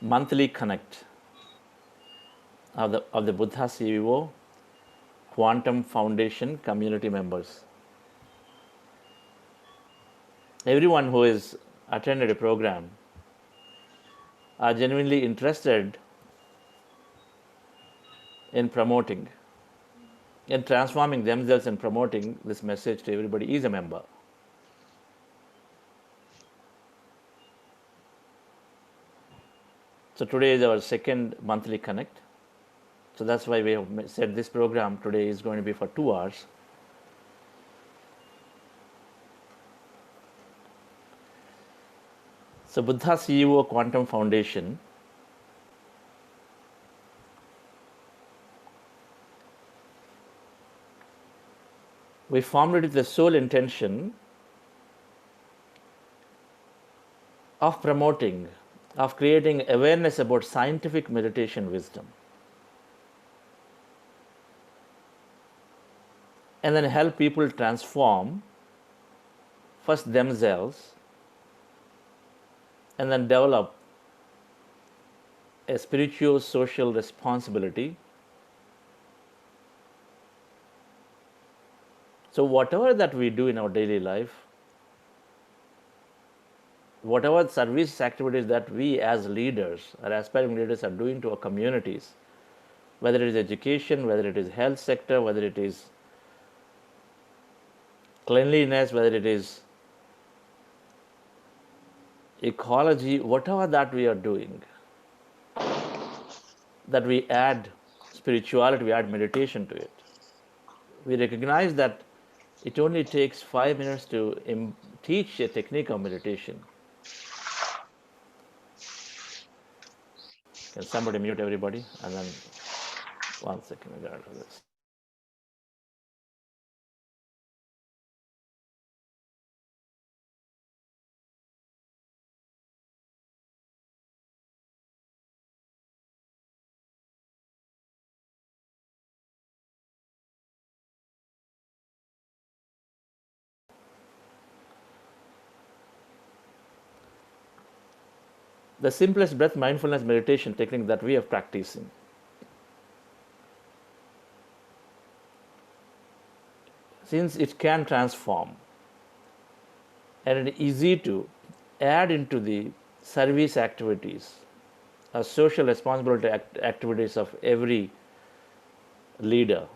monthly connect of the Buddha CEO Quantum Foundation community members. Everyone who has attended a program are genuinely interested in promoting, in transforming themselves and promoting this message to everybody is a member. So today is our second monthly connect. So that's why we have said this program today is going to be for 2 hours. So Buddha CEO Quantum Foundation we formed it with the sole intention of promoting, of creating awareness about scientific meditation wisdom, and then help people transform first themselves and then develop a spiritual social responsibility. So whatever that we do in our daily life, whatever service activities that we as leaders or aspiring leaders are doing to our communities, whether it is education, whether it is health sector, whether it is cleanliness, whether it is ecology, whatever that we are doing, that we add spirituality, we add meditation to it. We recognize that it only takes 5 minutes to teach a technique of meditation. Can somebody mute everybody? And then 1 second, I got this. The simplest breath mindfulness meditation technique that we are practicing. Since it can transform and it is easy to add into the service activities or social responsibility activities of every leader.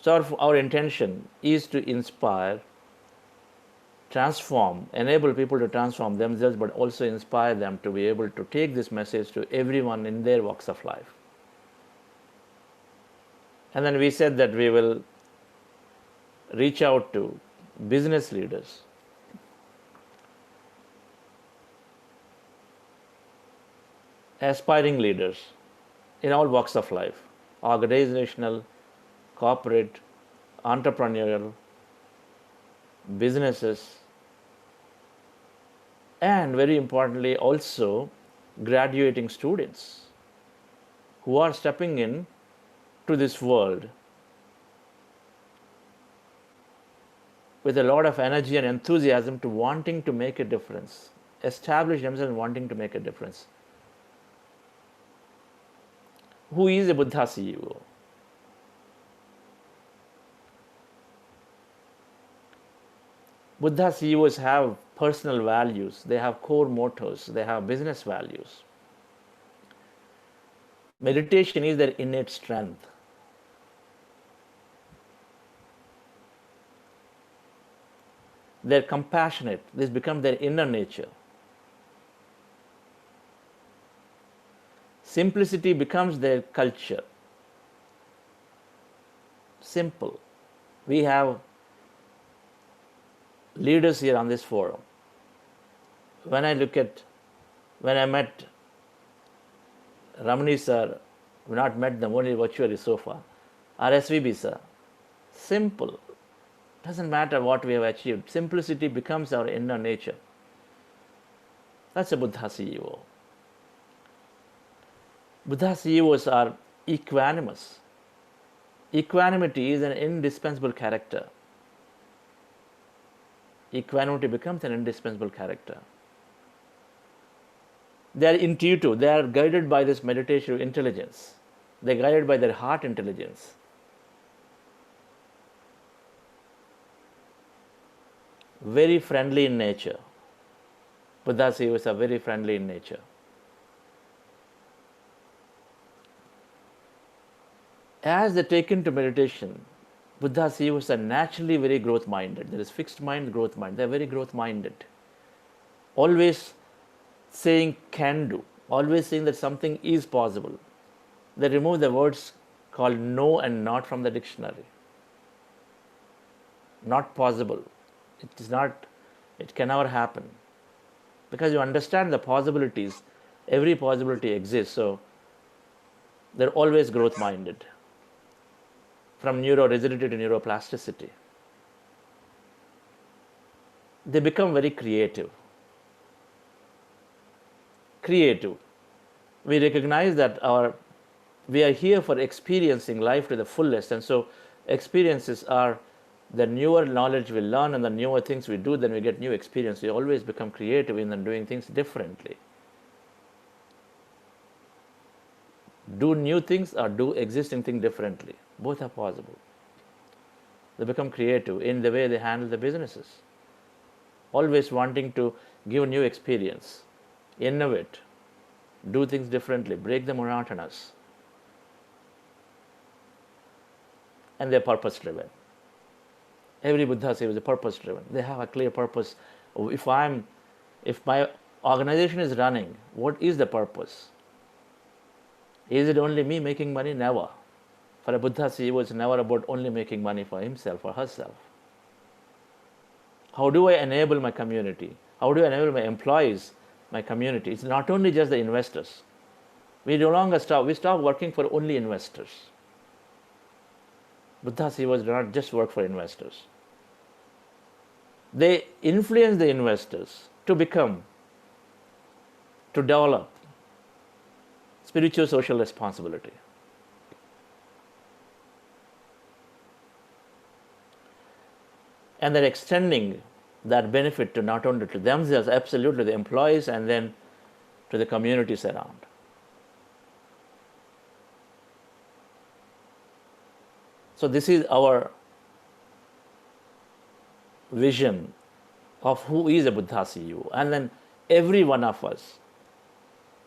So our intention is to inspire, transform, enable people to transform themselves, but also inspire them to be able to take this message to everyone in their walks of life. And then we said that we will reach out to business leaders, aspiring leaders in all walks of life, organizational, corporate, entrepreneurial, businesses, and very importantly also graduating students who are stepping in to this world with a lot of energy and enthusiasm to wanting to make a difference, establish themselves and wanting to make a difference. Who is a Buddha CEO? Buddha CEOs have personal values, they have core mottos, they have business values. Meditation is their innate strength. They're compassionate, this becomes their inner nature. Simplicity becomes their culture. Simple. We have leaders here on this forum. When I met Ramani sir, we not met them only virtually so far, or SVB sir, simple. Doesn't matter what we have achieved. Simplicity becomes our inner nature. That's a Buddha CEO. Buddha CEOs are equanimous. Equanimity is an indispensable character. Equanimity becomes an indispensable character. They are intuitive. They are guided by this meditative intelligence. They are guided by their heart intelligence. Very friendly in nature. Buddha's Yogis are very friendly in nature. As they take into meditation, Buddha's Yogis are naturally very growth minded. There is fixed mind, growth mind. They are very growth minded. Always saying can do, always saying that something is possible. They remove the words called no and not from the dictionary. Not possible. It is not, it can never happen. Because you understand the possibilities, every possibility exists, so they're always growth minded. From neurorigidity to neuroplasticity. They become very creative. Creative. We recognize that we are here for experiencing life to the fullest, and so experiences are the newer knowledge we learn and the newer things we do, then we get new experience. We always become creative in doing things differently. Do new things or do existing things differently. Both are possible. They become creative in the way they handle the businesses. Always wanting to give new experience, innovate, do things differently, break the monotonous. And they're purpose driven. Every Buddha says is purpose driven. They have a clear purpose. If my organization is running, what is the purpose? Is it only me making money? Never. For a Buddha CEO, it's never about only making money for himself or herself. How do I enable my community? How do I enable my employees, my community? It's not only just the investors. We no longer stop working for only investors. Buddha CEOs do not just work for investors. They influence the investors to develop spiritual social responsibility. And they're extending that benefit to not only to themselves, absolutely the employees, and then to the communities around. So this is our vision of who is a Buddha CEO. And then every one of us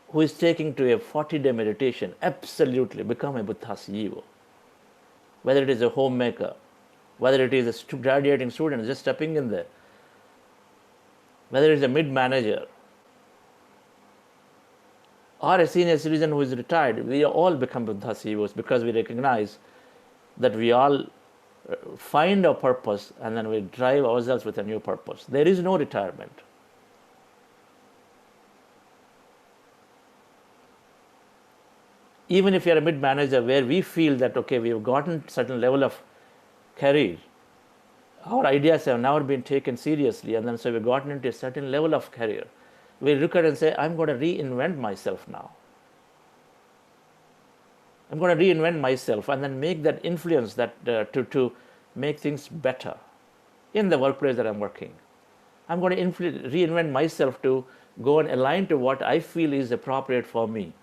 who is taking to a 40-day meditation absolutely become a Buddha CEO. Whether it is a homemaker, whether it is a graduating student just stepping in there, whether it is a mid-manager or a senior citizen who is retired, we all become Buddha CEOs because we recognize that we all find our purpose and then we drive ourselves with a new purpose. There is no retirement. Even if you are a mid-manager where we feel that, okay, we have gotten certain level of career, our ideas have never been taken seriously, and then so we've gotten into a certain level of career, we look at it and say, I'm going to reinvent myself now. I'm going to reinvent myself and then make that influence that to make things better in the workplace that I'm working. I'm going to reinvent myself to go and align to what I feel is appropriate for me.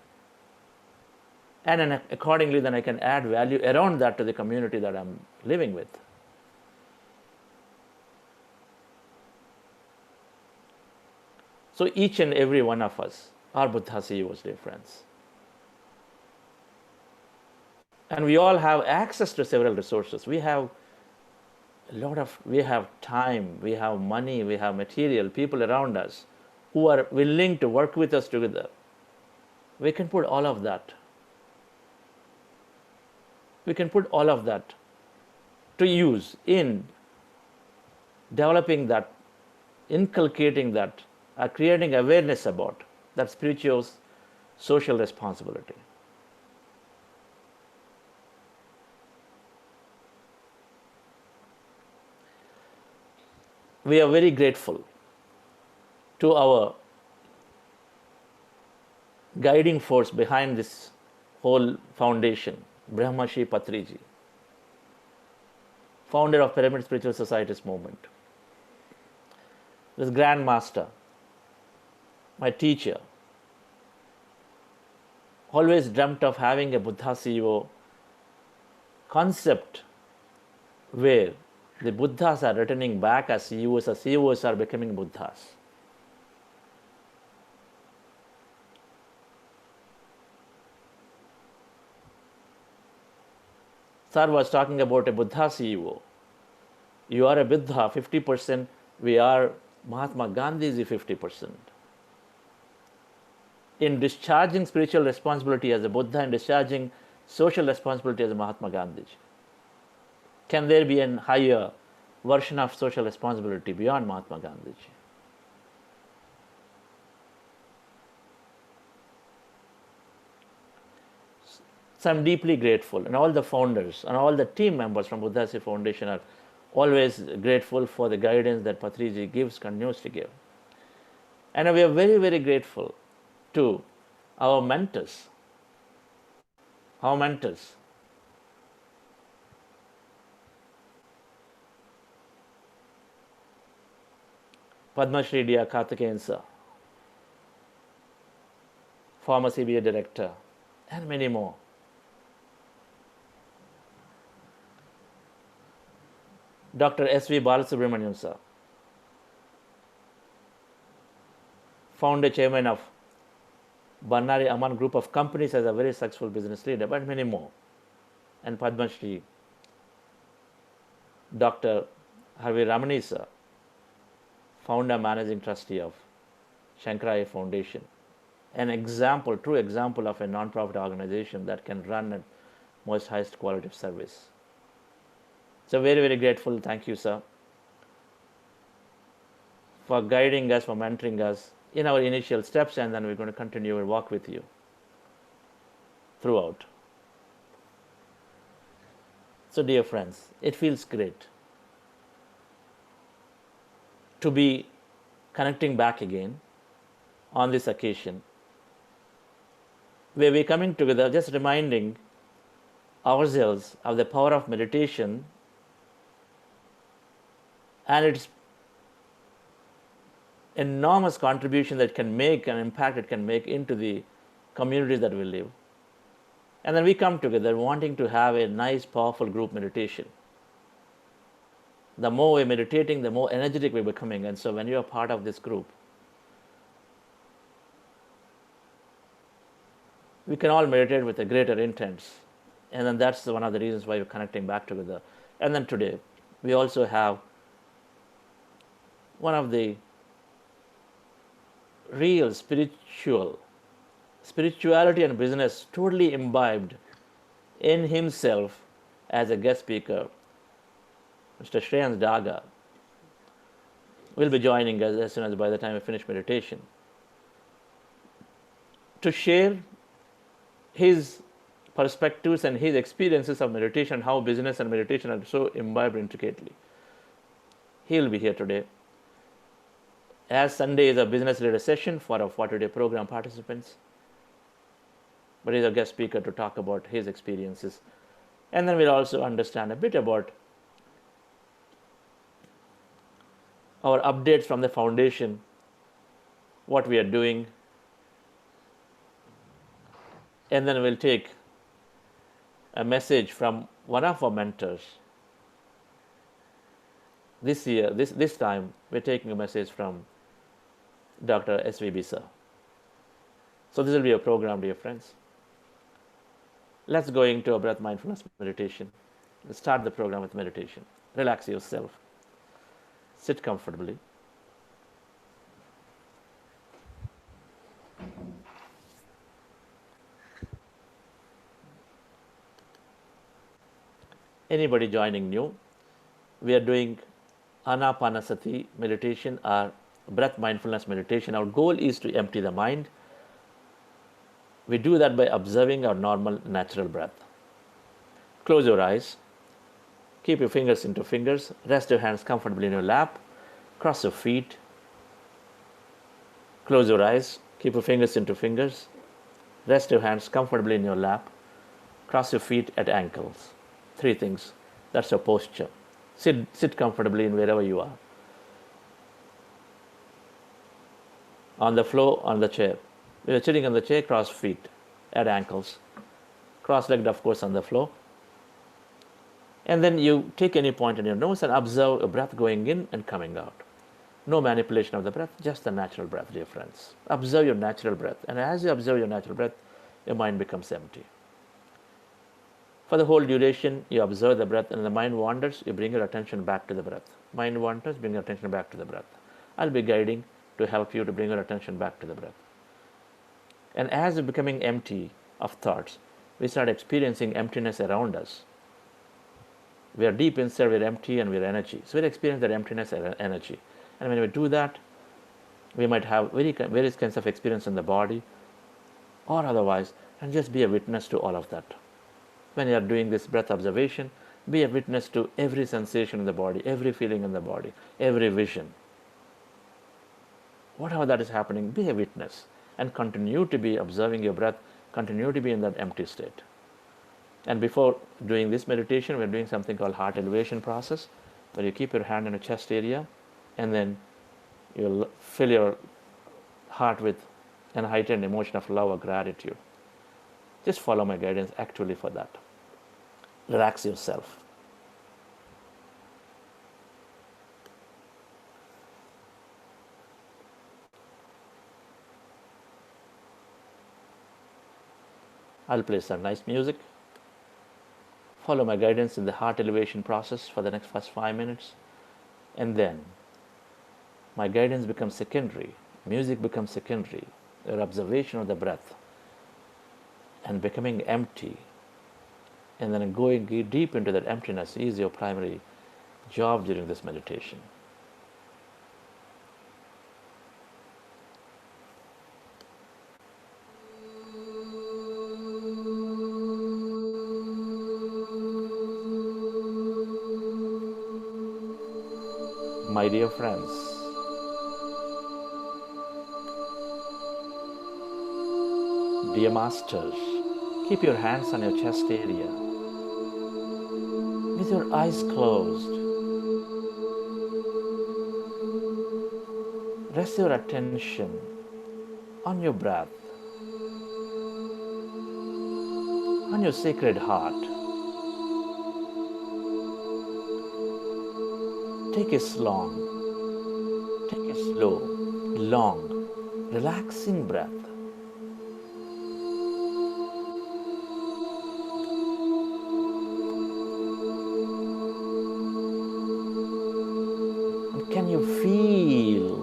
And then accordingly, then I can add value around that to the community that I'm living with. So each and every one of us are Buddha CEOs, dear friends. And we all have access to several resources. We have time, we have money, we have material, people around us who are willing to work with us together. We can put all of that. We can put all of that to use in developing that, inculcating that, creating awareness about that spiritual social responsibility. We are very grateful to our guiding force behind this whole foundation, Brahmashi Patriji, founder of Pyramid Spiritual Societies movement. This Grand Master, my teacher, always dreamt of having a Buddha CEO concept where the Buddhas are returning back as CEOs, or CEOs are becoming Buddhas. Sir was talking about a Buddha CEO. You are a Buddha, 50%, we are Mahatma Gandhiji, 50%. In discharging spiritual responsibility as a Buddha and discharging social responsibility as a Mahatma Gandhiji, can there be a higher version of social responsibility beyond Mahatma Gandhiji? So I'm deeply grateful, and all the founders and all the team members from Buddhasi Foundation are always grateful for the guidance that Patriji gives, continues to give. And we are very, very grateful to our mentors. Our mentors. Padma Shri D.R. Karthikeyan sir, former CBA director, and many more. Dr. S.V. Balasubramanian sir, founder chairman of Bannari Aman Group of Companies as a very successful business leader, but many more. And Padma Shri Dr. Harvi Ramani sir, founder managing trustee of Shankaraya Foundation, an example, true example of a non-profit organization that can run at most highest quality of service. So very, very grateful. Thank you, sir, for guiding us, for mentoring us in our initial steps, and then we're going to continue and walk with you throughout. So dear friends, it feels great to be connecting back again on this occasion, where we're coming together, just reminding ourselves of the power of meditation and its enormous contribution that can make, an impact it can make into the communities that we live. And then we come together wanting to have a nice, powerful group meditation. The more we're meditating, the more energetic we're becoming. And so when you're part of this group, we can all meditate with a greater intent. And then that's one of the reasons why we're connecting back together. And then today, we also have one of the real spirituality and business totally imbibed in himself as a guest speaker. Mr. Shreyans Daga will be joining us as soon as by the time we finish meditation to share his perspectives and his experiences of meditation, how business and meditation are so imbibed intricately. He will be here today. As Sunday is a business leader session for our 40-day program participants, but he's a guest speaker to talk about his experiences. And then we'll also understand a bit about our updates from the foundation, what we are doing, and then we'll take a message from one of our mentors. This year, this time, we're taking a message from Dr. SVB sir. So this will be a program, dear friends. Let's go into a breath mindfulness meditation. Let's start the program with meditation. Relax yourself. Sit comfortably. Anybody joining new, we are doing Anapanasati meditation or breath mindfulness meditation. Our goal is to empty the mind. We do that by observing our normal, natural breath. Close your eyes. Keep your fingers into fingers. Rest your hands comfortably in your lap. Cross your feet. Close your eyes. Keep your fingers into fingers. Rest your hands comfortably in your lap. Cross your feet at ankles. 3 things. That's your posture. Sit comfortably in wherever you are. On the floor, on the chair. When you're sitting on the chair, cross feet at ankles, cross-legged of course on the floor. And then you take any point in your nose and observe a breath going in and coming out. No manipulation of the breath, just the natural breath, dear friends. Observe your natural breath. And as you observe your natural breath, your mind becomes empty. For the whole duration, you observe the breath, and the mind wanders, you bring your attention back to the breath. Mind wanders, bring your attention back to the breath. I'll be guiding to help you to bring your attention back to the breath. And as you're becoming empty of thoughts, we start experiencing emptiness around us. We are deep inside, we're empty and we're energy. So we experience that emptiness and energy. And when we do that, we might have various kinds of experience in the body or otherwise, and just be a witness to all of that. When you are doing this breath observation, be a witness to every sensation in the body, every feeling in the body, every vision. Whatever that is happening, be a witness and continue to be observing your breath, continue to be in that empty state. And before doing this meditation, we're doing something called heart elevation process, where you keep your hand in your chest area and then you'll fill your heart with an heightened emotion of love or gratitude. Just follow my guidance actually for that. Relax yourself. I'll play some nice music. Follow my guidance in the heart elevation process for the next first 5 minutes. And then my guidance becomes secondary. Music becomes secondary. Your observation of the breath and becoming empty, and then going deep into that emptiness is your primary job during this meditation. My dear friends, dear masters, keep your hands on your chest area with your eyes closed. Rest your attention on your breath, on your sacred heart. Take a slow, long, relaxing breath. And can you feel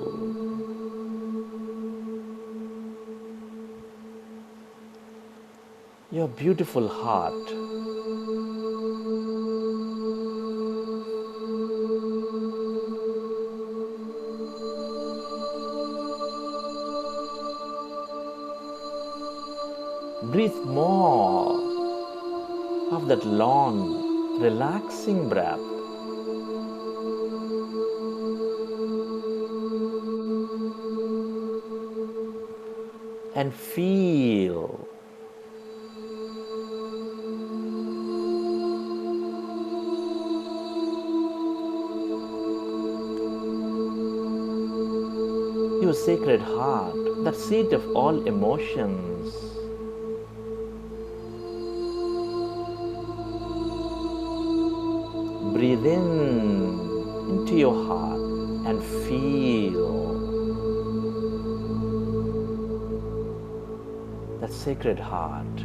your beautiful heart? Breathe more of that long, relaxing breath. And feel your sacred heart, that seat of all emotions. Breathe into your heart and feel that sacred heart,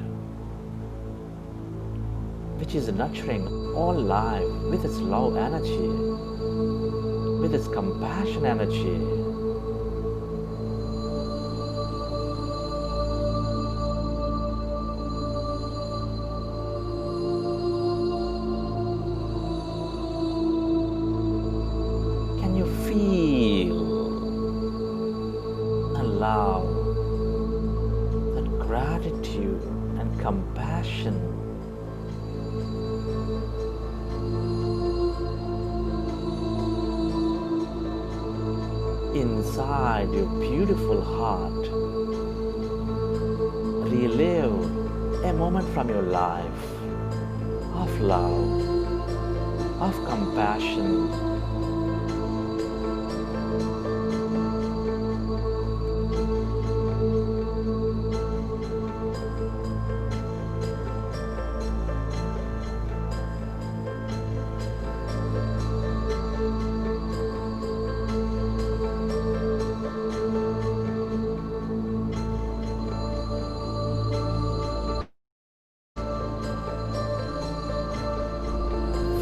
which is nurturing all life with its love energy, with its compassion energy. Feel and love, that gratitude and compassion inside your beautiful heart. Relive a moment from your life of love, of compassion,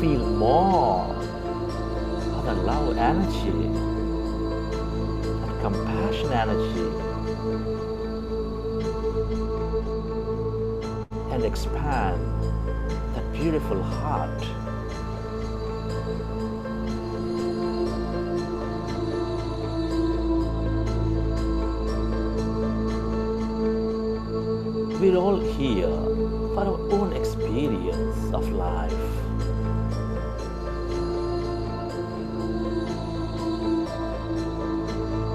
feel more of the love energy and compassion energy, and expand that beautiful heart. We're all here for our own experience of life.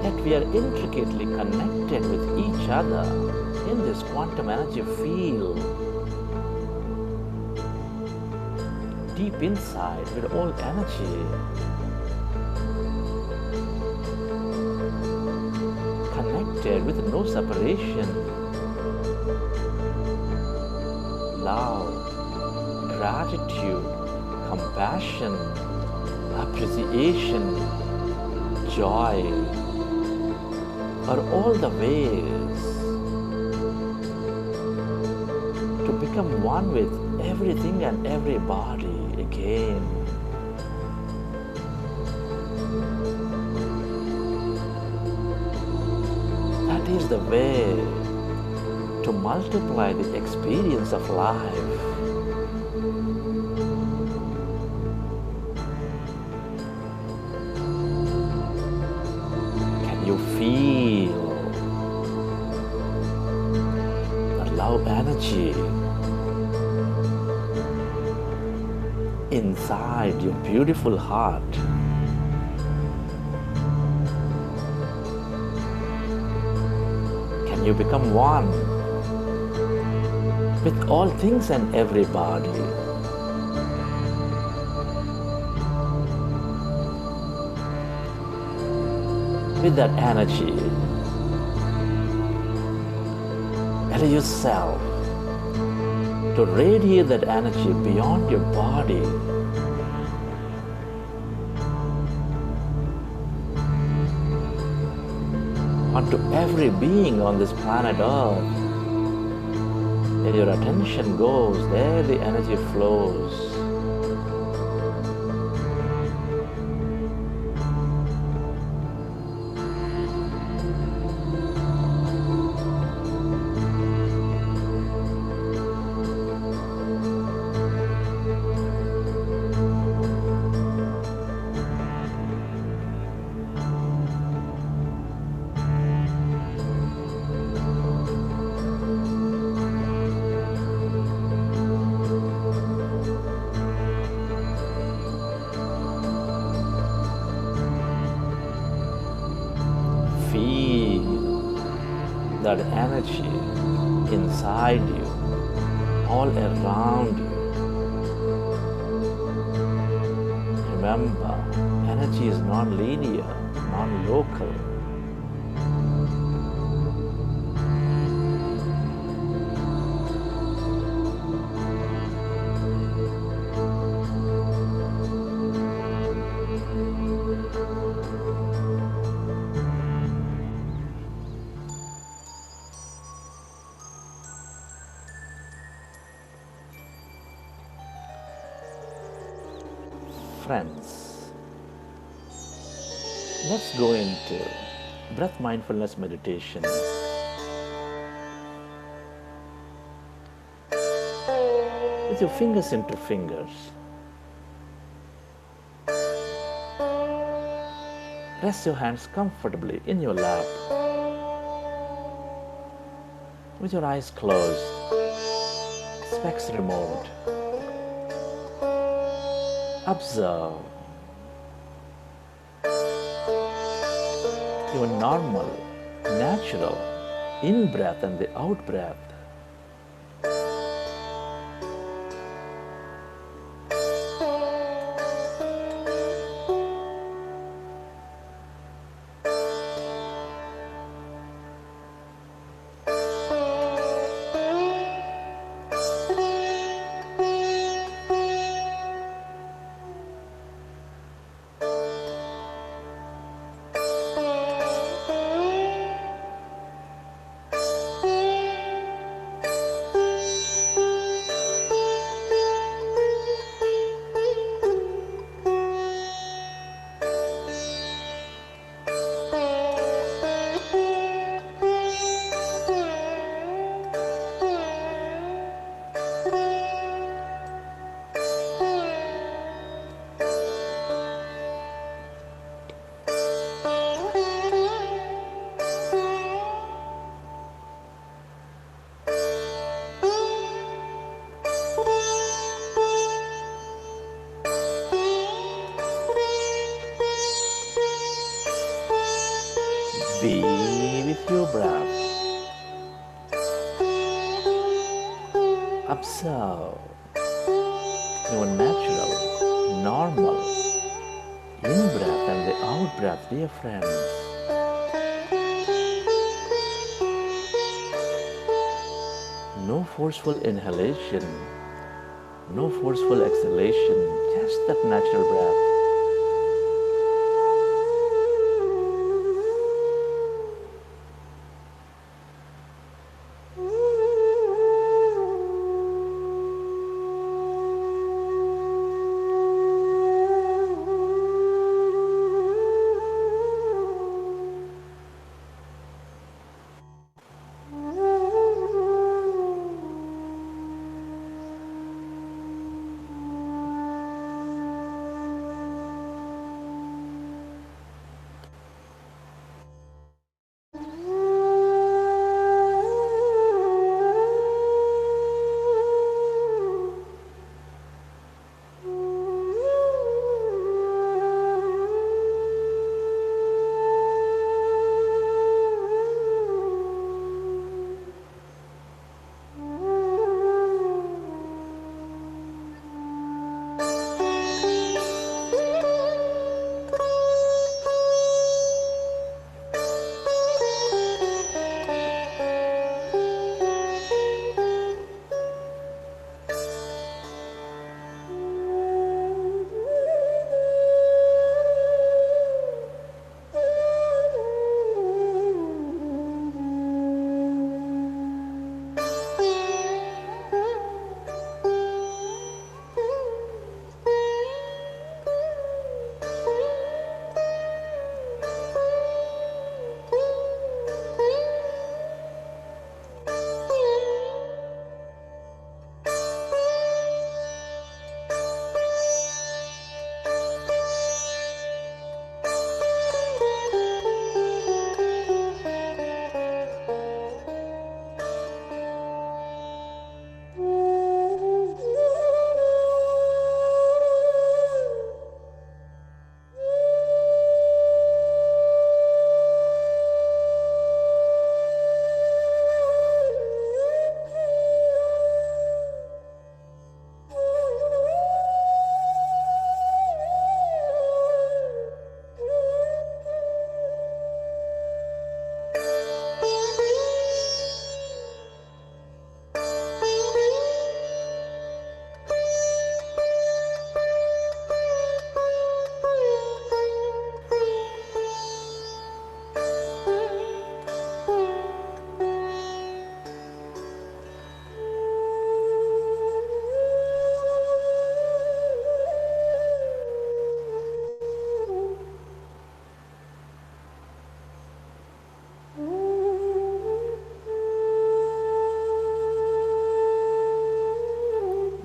Yet we are intricately connected with each other in this quantum energy field. Deep inside, we're all energy. Connected with no separation. Love, gratitude, compassion, appreciation, joy are all the ways to become one with everything and everybody again. That is the way to multiply the experience of life. Can you feel the love energy inside your beautiful heart? Can you become one with all things and everybody? With that energy, allow yourself to radiate that energy beyond your body. Onto every being on this planet Earth. Where your attention goes, there the energy flows. Feel that energy inside you, all around you. Remember, energy is non-linear, non-local. Friends, let's go into breath mindfulness meditation. With your fingers into fingers, rest your hands comfortably in your lap. With your eyes closed, specs removed. Observe your normal, natural in-breath and the out-breath. Observe your natural, normal in-breath and the out-breath, dear friends. No forceful inhalation, no forceful exhalation, just that natural breath.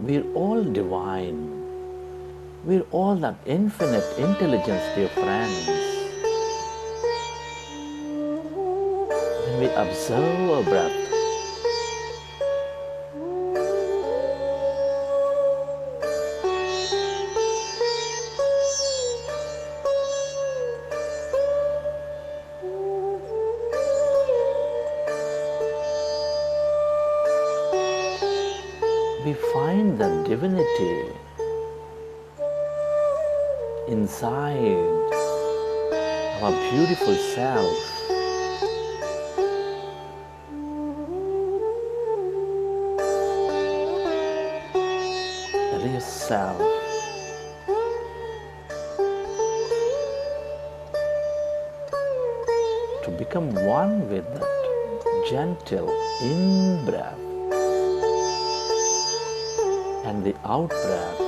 We're all divine. We're all that infinite intelligence, dear friends. When we observe our breath, we find the divinity inside our beautiful self. The real self. To become one with that gentle in-breath and the out-breath.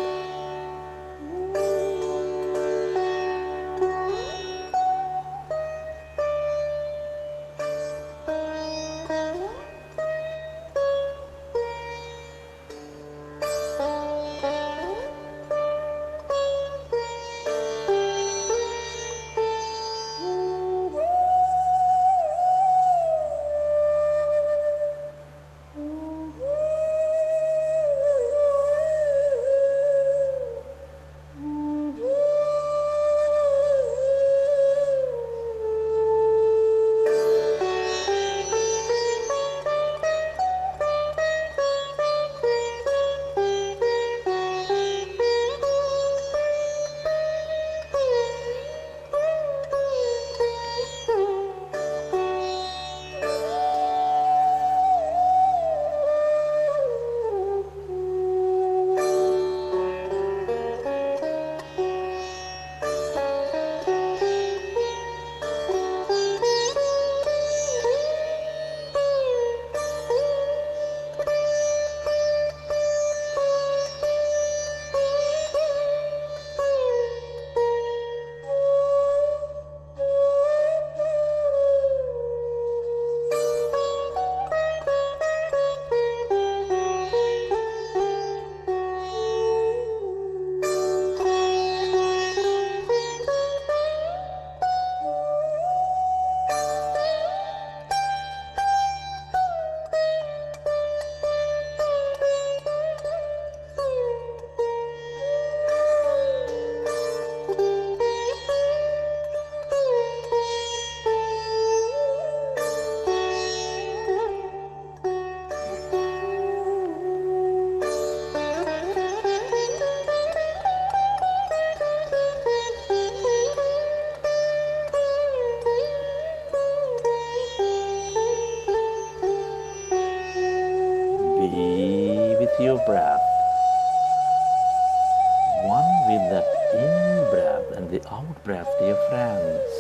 your breath. One with that in breath and the out breath, dear friends.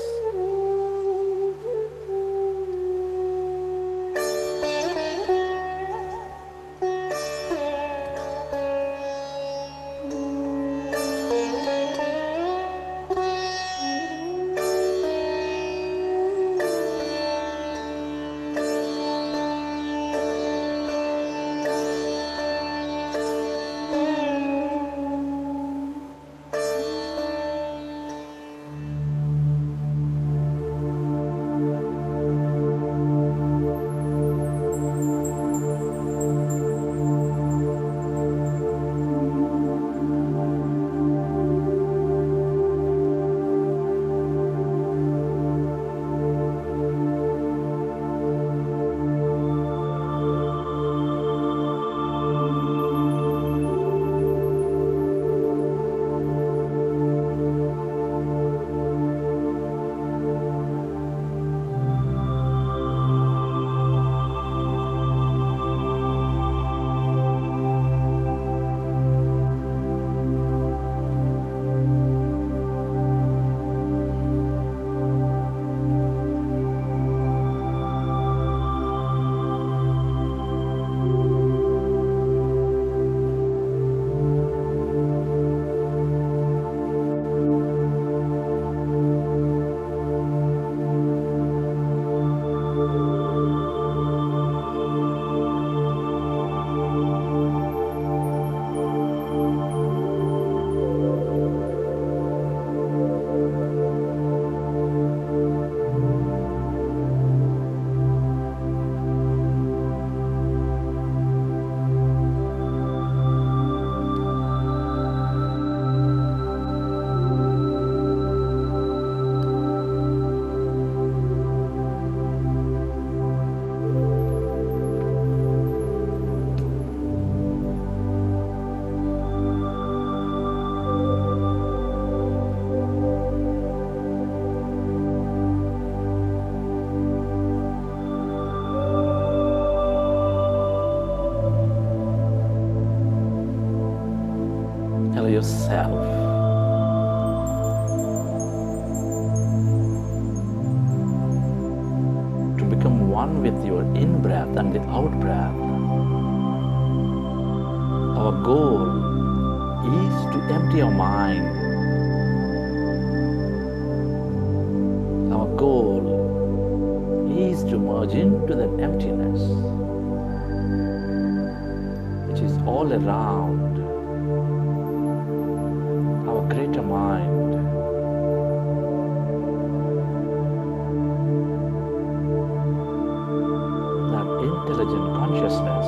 Allow yourself to become one with your in breath and the out breath. Our goal is to empty our mind. Our goal is to merge into that emptiness which is all around our greater mind. That intelligent consciousness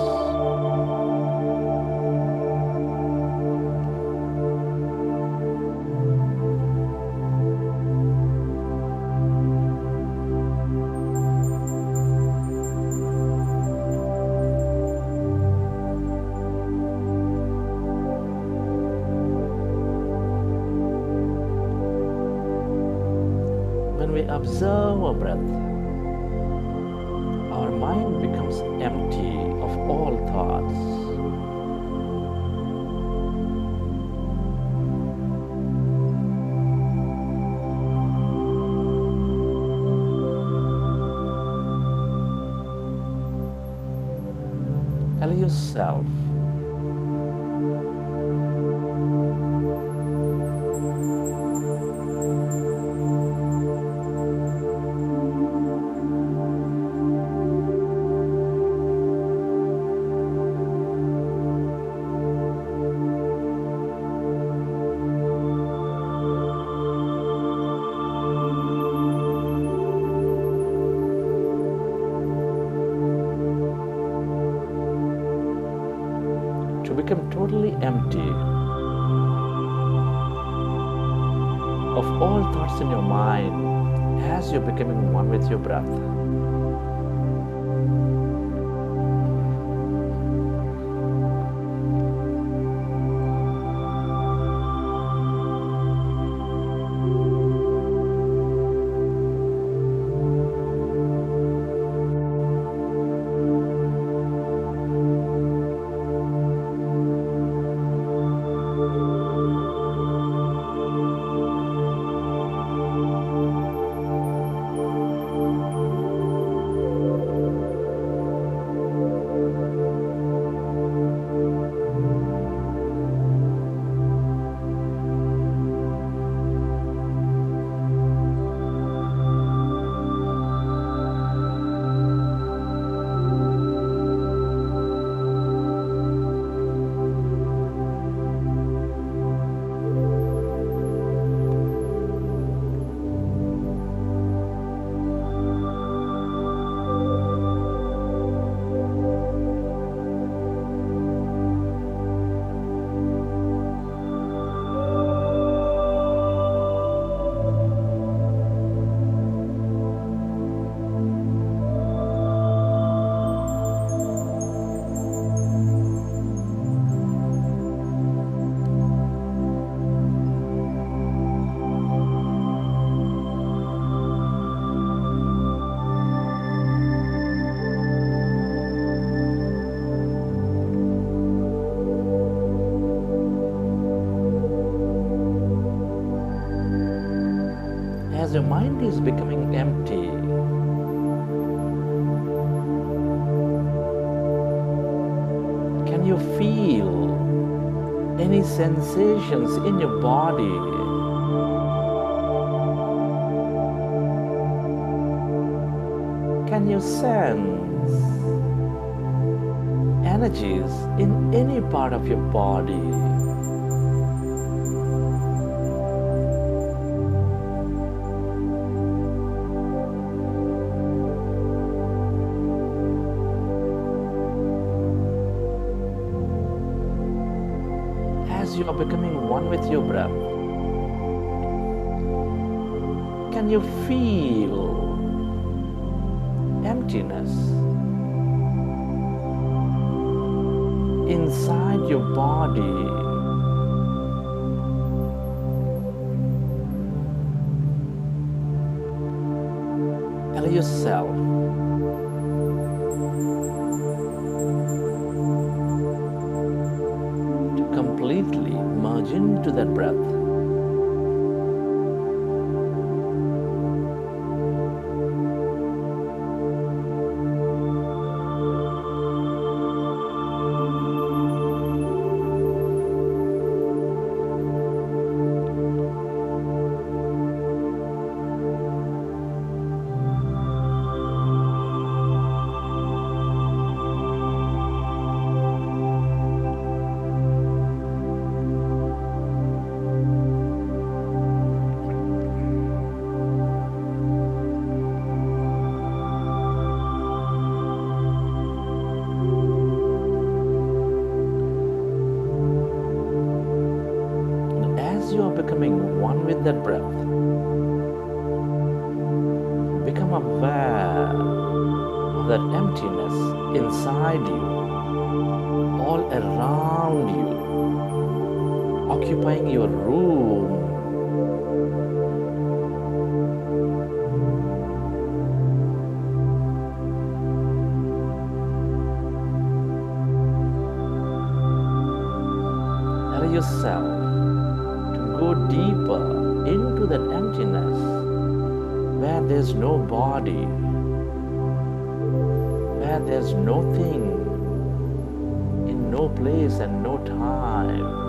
when we observe our breath, our mind becomes empty of all thoughts. Allow yourself to become totally empty of all thoughts in your mind as you're becoming one with your breath. as your mind is becoming empty, can you feel any sensations in your body? Can you sense energies in any part of your body? As you are becoming one with your breath, can you feel emptiness inside your body? Allow yourself to completely merge into that breath. As you are becoming one with that breath, become aware of that emptiness inside you, all around you, occupying your room. Allow yourself go deeper into that emptiness where there's no body, where there's no thing, in no place and no time.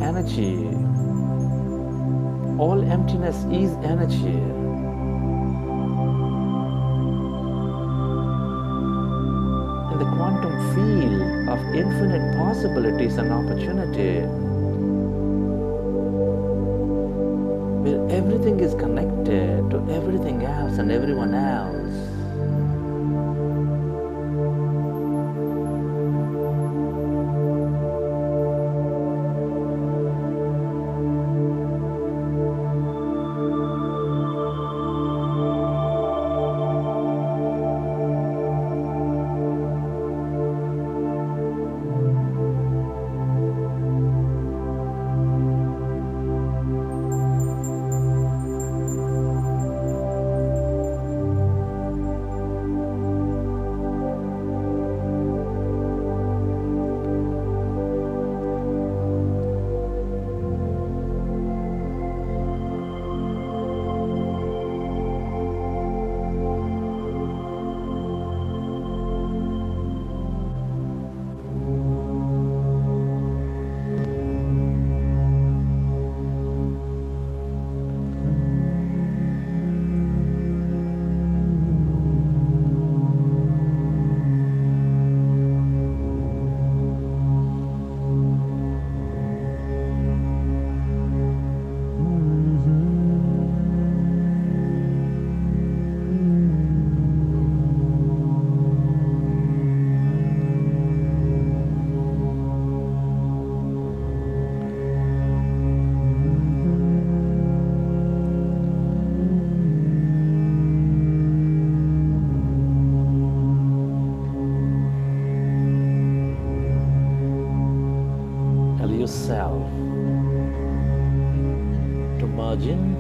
Energy. All emptiness is energy. In the quantum field of infinite possibilities and opportunity, where everything is connected to everything else and everyone else.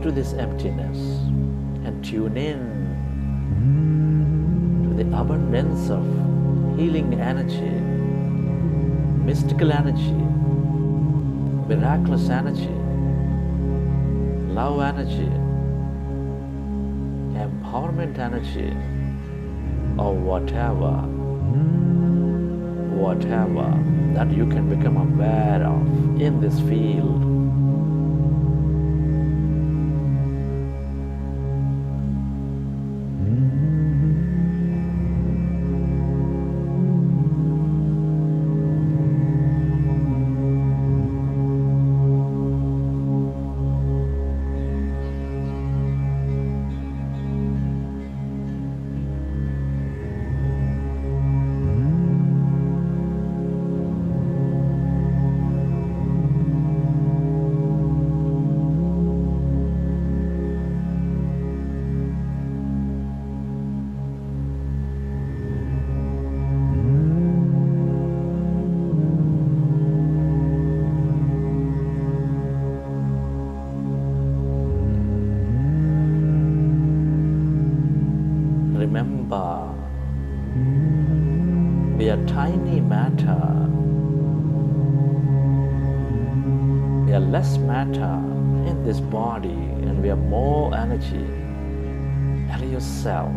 into this emptiness and tune in to the abundance of healing energy, mystical energy, miraculous energy, love energy, empowerment energy, or whatever that you can become aware of in this field. Remember, we are tiny matter. We are less matter in this body, and we are more energy. Allow yourself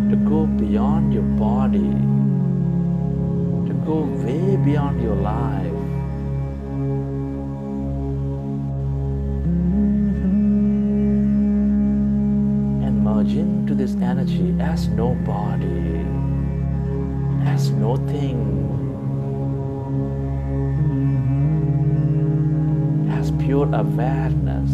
to go beyond your body, to go way beyond your life. Into this energy as no body, as no thing, as pure awareness.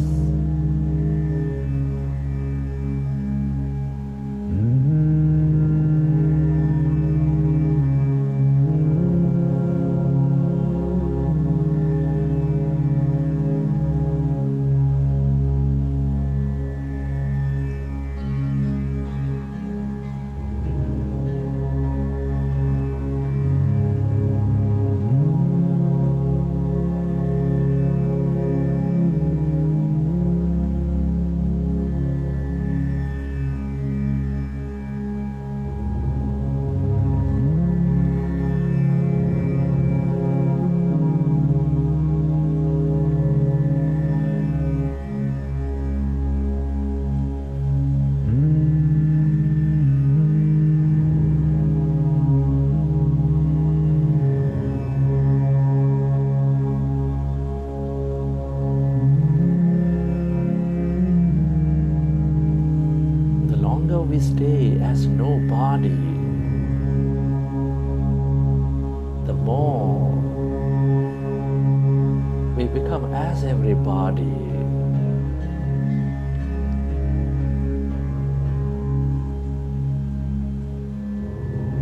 We stay as no body, the more we become as everybody.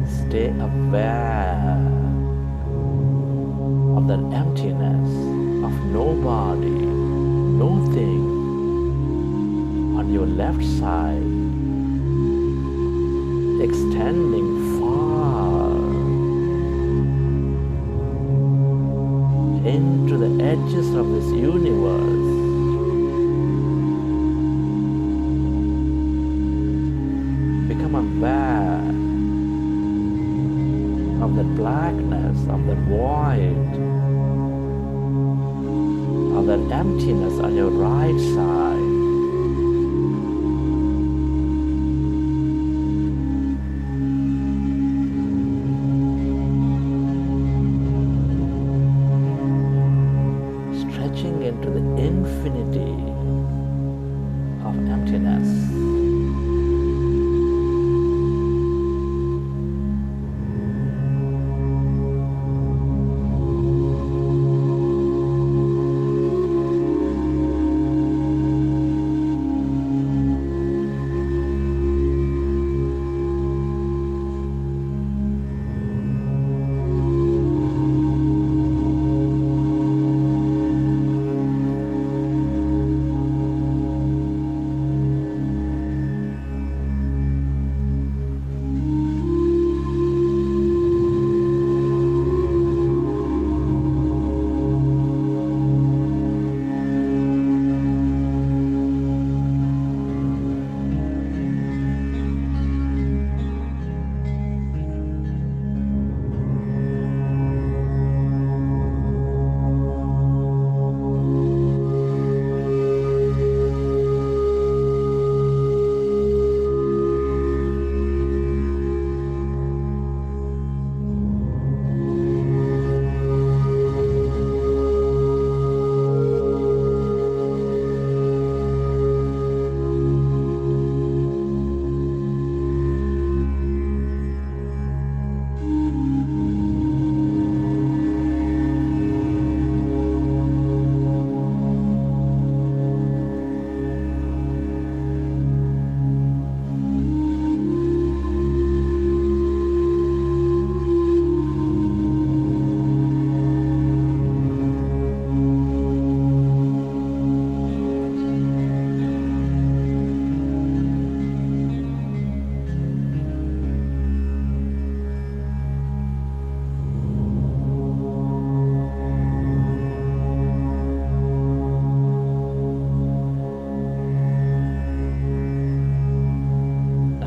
Stay aware of that emptiness of no body, no thing on your left side, extending far into the edges of this universe. Become aware of that blackness, of that void, of that emptiness on your right side. Into the infinity of emptiness.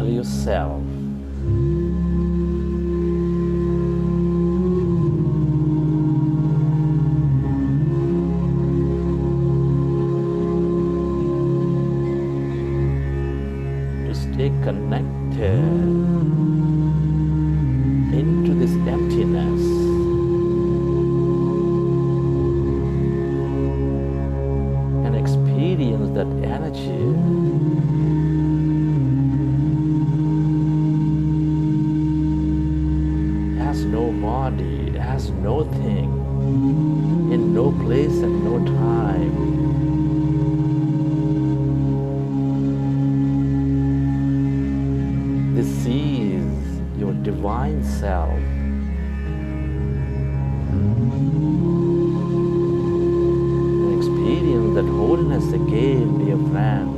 value self. To stay connected into this emptiness. And experience that energy. Has no body, has no thing, in no place and no time. This is your divine self. And experience that wholeness again, dear friend.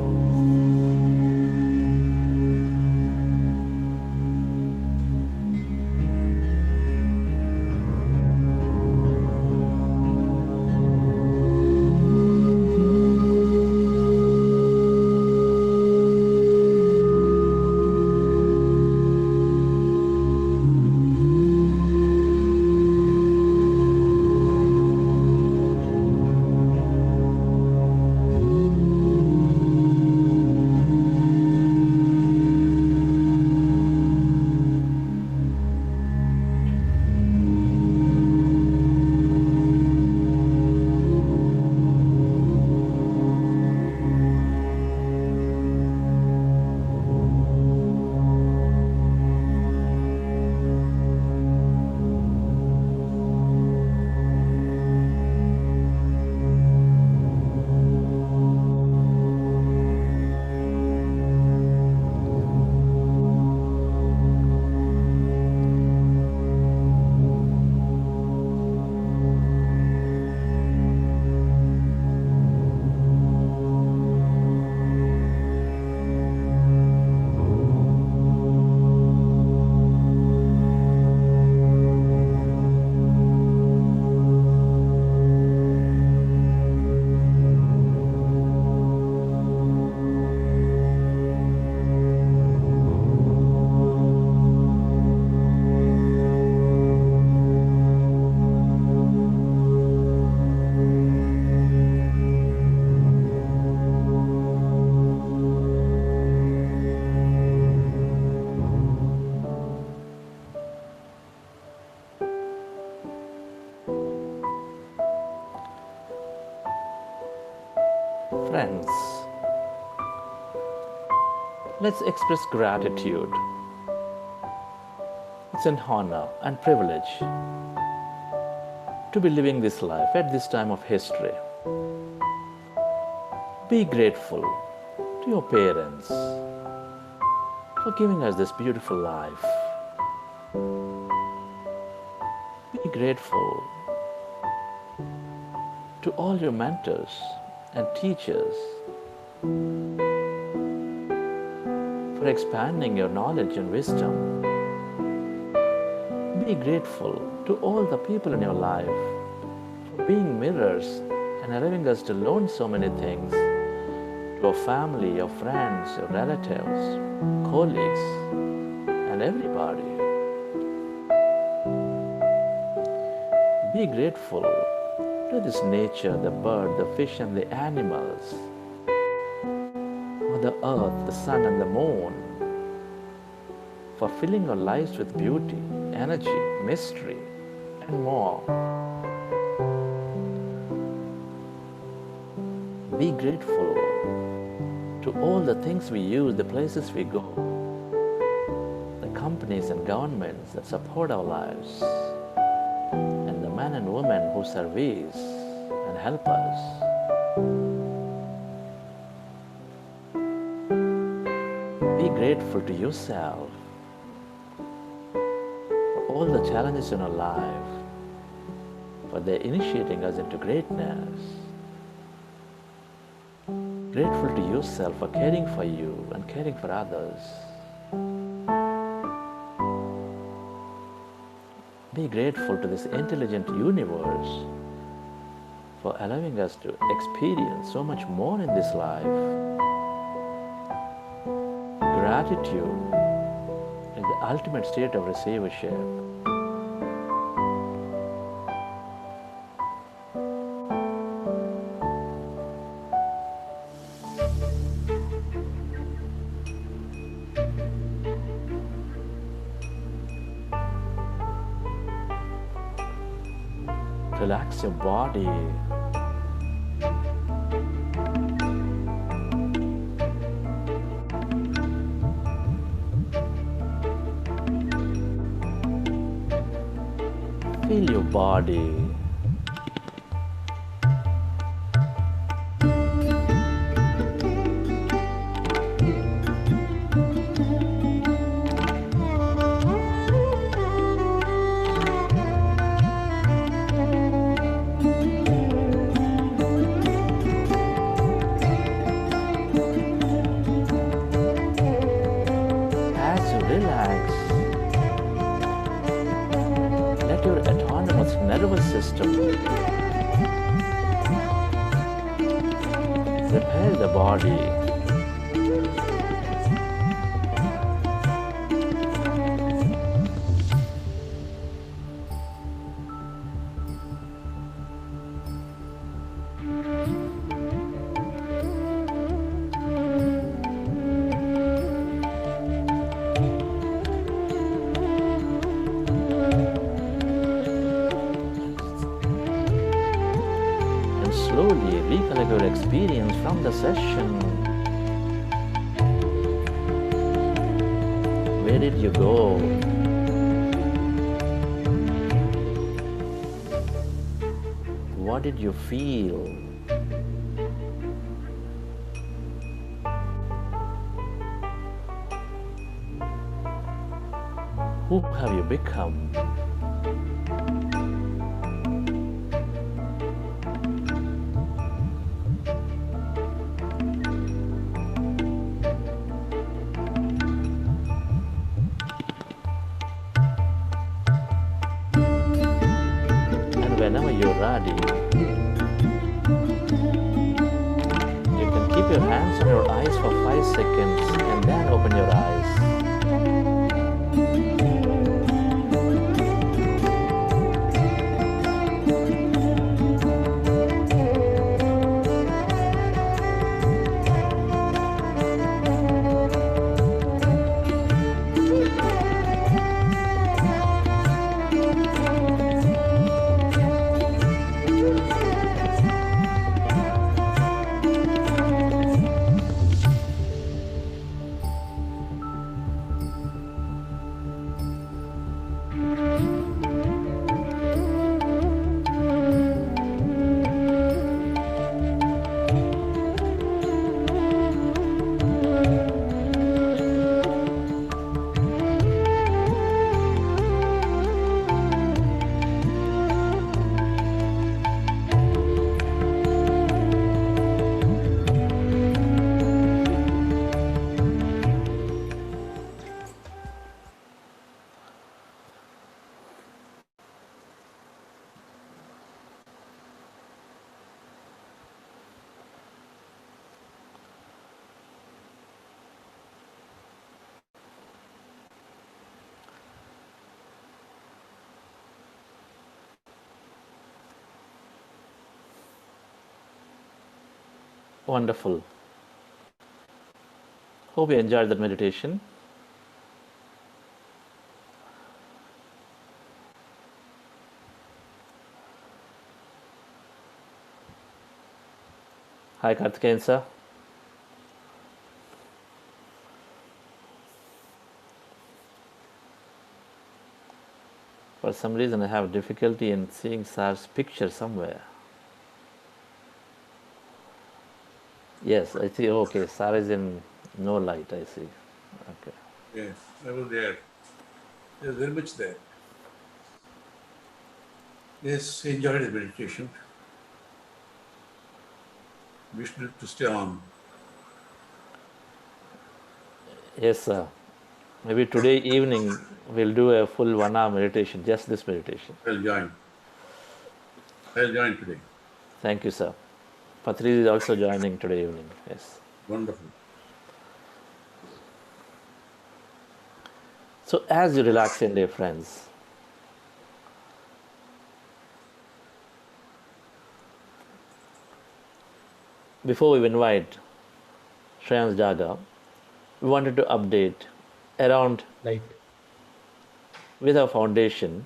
Friends, let's express gratitude. It's an honor and privilege to be living this life at this time of history. Be grateful to your parents for giving us this beautiful life. Be grateful to all your mentors and teachers for expanding your knowledge and wisdom. Be grateful to all the people in your life for being mirrors and allowing us to learn so many things. To your family, your friends, your relatives, colleagues, and everybody. Be grateful to this nature, the bird, the fish, and the animals, or the earth, the sun, and the moon, for filling our lives with beauty, energy, mystery, and more. Be grateful to all the things we use, the places we go, the companies and governments that support our lives, and the men and women who service and help us. Be grateful to yourself for all the challenges in our life, for their initiating us into greatness. Grateful to yourself for caring for you and caring for others. Be grateful to this intelligent universe for allowing us to experience so much more in this life. gratitude is the ultimate state of receivership. Relax your body. Feel your body. As you relax, let your autonomous nervous system prepare the body. And slowly recollect your experience from the session. Where did you go? What did you feel? Who have you become? And whenever you're ready, you can keep your hands on your eyes for 5 seconds and then open your eyes. Wonderful. Hope you enjoyed that meditation. Hi, Karthikeyan sir. For some reason, I have difficulty in seeing sir's picture somewhere. Yes, I see. Okay, sir is in no light, I see. Okay. Yes, I was there. He was very much there. Yes, he enjoyed his meditation. Wished it to stay on. Yes, sir. Maybe today evening we'll do a full 1 hour meditation, just this meditation. I'll join. I'll join today. Thank you, sir. Patri is also joining today evening. Yes. Wonderful. So as you relax in, dear friends, before we invite Shreyans Daga, we wanted to update around Right. with our foundation,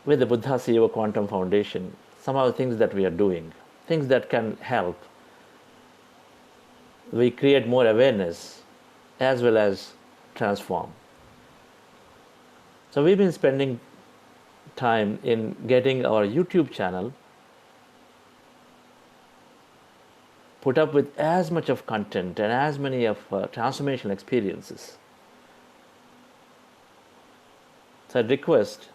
with the Buddha CEO Quantum Foundation, some of the things that we are doing, things that can help. We create more awareness as well as transform. So we've been spending time in getting our YouTube channel put up with as much of content and as many of transformational experiences. So I request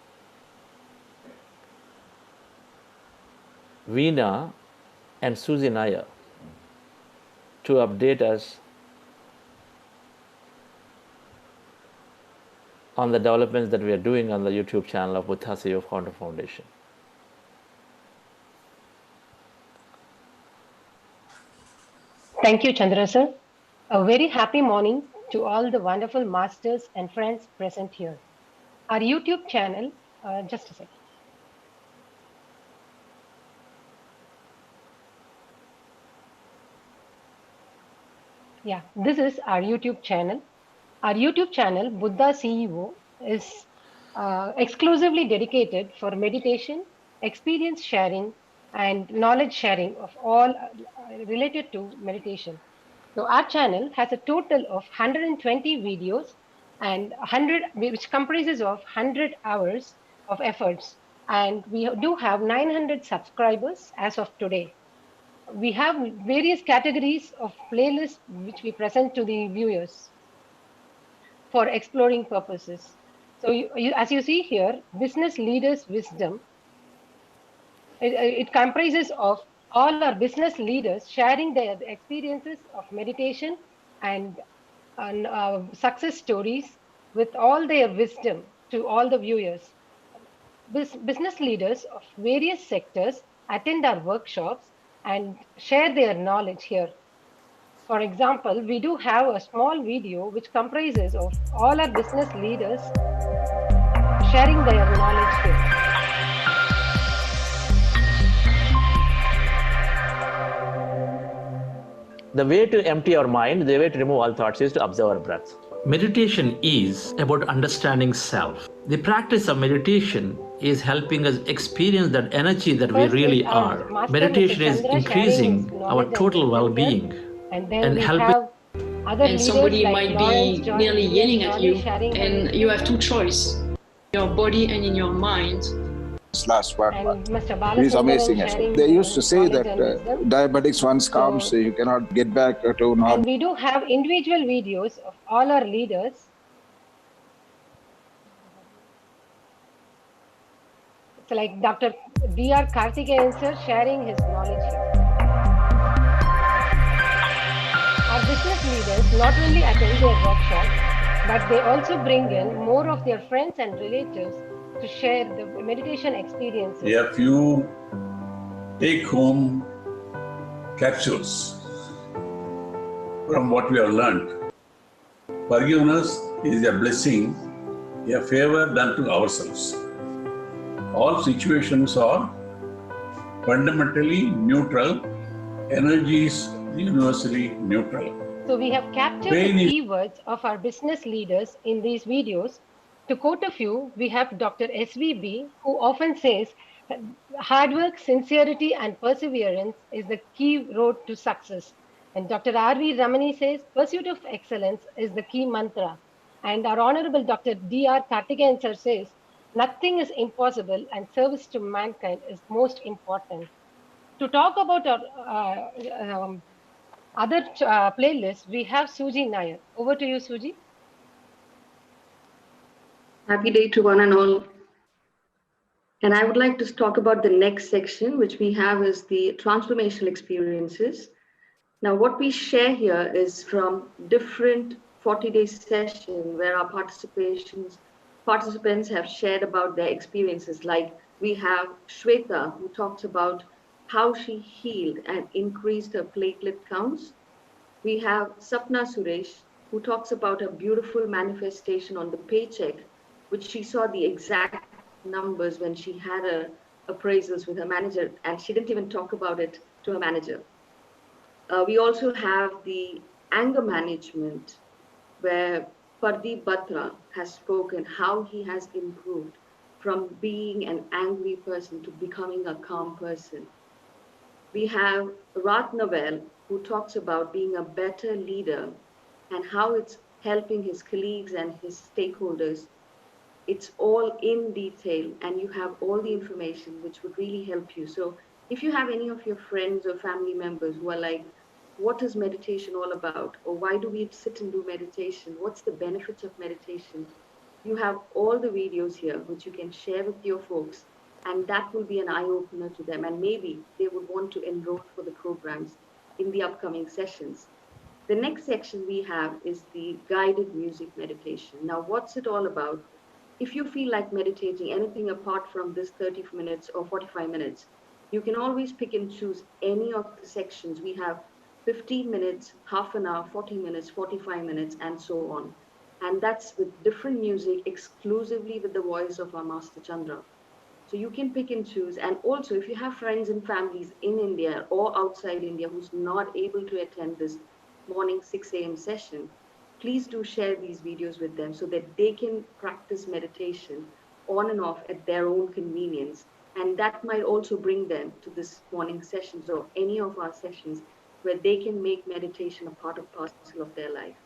Veena and Susie Nair to update us on the developments that we are doing on the YouTube channel of Buddha CEO Quantum Foundation. Thank you, Chandra sir. A very happy morning to all the wonderful masters and friends present here. Our YouTube channel, just a second. Yeah, this is our YouTube channel. Our YouTube channel, Buddha CEO, is exclusively dedicated for meditation, experience sharing, and knowledge sharing of all related to meditation. So our channel has a total of 120 videos and 100, which comprises of 100 hours of efforts. And we do have 900 subscribers as of today. We have various categories of playlists which we present to the viewers for exploring purposes. So, as you see here, business leaders' wisdom. It comprises of all our business leaders sharing their experiences of meditation and success stories with all their wisdom to all the viewers. Business leaders of various sectors attend our workshops and share their knowledge here. For example, we do have a small video which comprises of all our business leaders sharing their knowledge here. The way to empty our mind, the way to remove all thoughts is to observe our breath. Meditation is about understanding self. The practice of meditation is helping us experience that energy that we First really is our are. master, Meditation Mr. is Chandra, sharing increasing his our knowledge and total wisdom here. well-being And then and we helping. have other And leaders somebody like might Lawrence, be John, nearly yelling at you, sharing her and wisdom you have here. two choices, your body and in your mind. This last one. And Mr. It is Balasundaram amazing. sharing They used to his say knowledge that and wisdom. diabetics once calm, so you cannot get back to normal. And we do have individual videos of all our leaders. It's like Dr. D.R. Karthikeyan sir sharing his knowledge here. Our business leaders not only attend their workshops, but they also bring in more of their friends and relatives to share the meditation experiences. A few take-home capsules from what we have learned. Forgiveness is a blessing, a favor done to ourselves. All situations are fundamentally neutral. Energy is universally neutral. So we have captured the keywords of our business leaders in these videos. To quote a few, we have Dr. SVB, who often says that hard work, sincerity, and perseverance is the key road to success. And Dr. R.V. Ramani says pursuit of excellence is the key mantra. And our Honorable Dr. D.R. Karthikeyan sir says nothing is impossible and service to mankind is most important. To talk about our other playlists, we have Suji Nair. Over to you, Suji. Happy day to one and all. And I would like to talk about the next section, which we have is the transformational experiences. Now, what we share here is from different 40-day sessions where our participants have shared about their experiences. Like we have Shweta, who talks about how she healed and increased her platelet counts. We have Sapna Suresh, who talks about a beautiful manifestation on the paycheck, which she saw the exact numbers when she had her appraisals with her manager, and she didn't even talk about it to her manager. We also have the anger management, where Pardeep Batra has spoken how he has improved from being an angry person to becoming a calm person. We have Rat Navel, who talks about being a better leader and how it's helping his colleagues and his stakeholders. It's all in detail, and you have all the information which would really help you. So, if you have any of your friends or family members who are like, what is meditation all about? Or why do we sit and do meditation? What's the benefits of meditation? You have all the videos here, which you can share with your folks, and that will be an eye opener to them. And maybe they would want to enroll for the programs in the upcoming sessions. The next section we have is the guided music meditation. Now, what's it all about? If you feel like meditating anything apart from this 30 minutes or 45 minutes, you can always pick and choose any of the sections. We have 15 minutes, half an hour, 40 minutes, 45 minutes, and so on. And that's with different music exclusively with the voice of our Master Chandra. So you can pick and choose. And also, if you have friends and families in India or outside India who's not able to attend this morning 6 a.m. session, please do share these videos with them so that they can practice meditation on and off at their own convenience. And that might also bring them to this morning sessions or any of our sessions where they can make meditation a part of parcel of their life.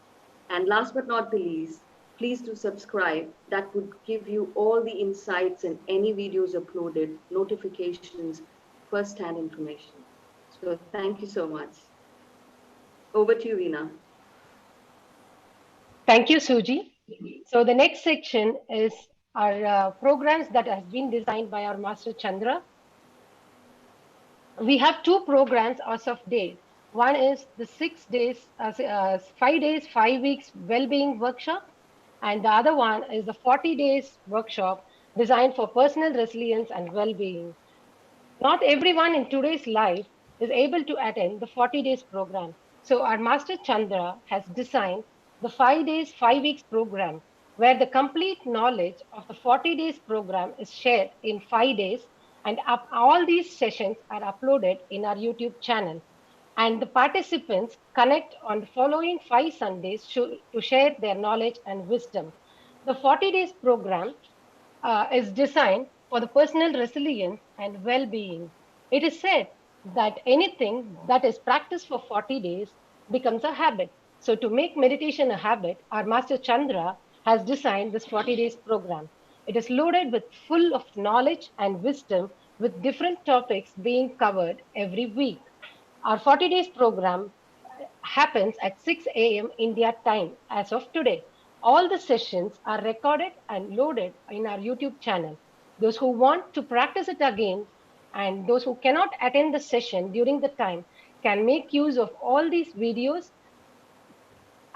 And last but not the least, please do subscribe. That would give you all the insights and any videos uploaded, notifications, first-hand information. So thank you so much. Over to you, Veena. Thank you, Suji. So the next section is our programs that has been designed by our Master Chandra. We have two programs as of date. One is the 6 days, 5 days, 5 weeks well-being workshop, and the other one is the 40 days workshop designed for personal resilience and well-being. Not everyone in today's life is able to attend the 40 days program. So our Master Chandra has designed the 5 days, 5 weeks program, where the complete knowledge of the 40 days program is shared in 5 days, and all these sessions are uploaded in our YouTube channel. And the participants connect on the following 5 Sundays to share their knowledge and wisdom. The 40 days program is designed for the personal resilience and well being. It is said that anything that is practiced for 40 days becomes a habit. So, to make meditation a habit, our Master Chandra has designed this 40 days program. It is loaded with full of knowledge and wisdom, with different topics being covered every week. Our 40 days program happens at 6 a.m. India time as of today. All the sessions are recorded and loaded in our YouTube channel. Those who want to practice it again and those who cannot attend the session during the time can make use of all these videos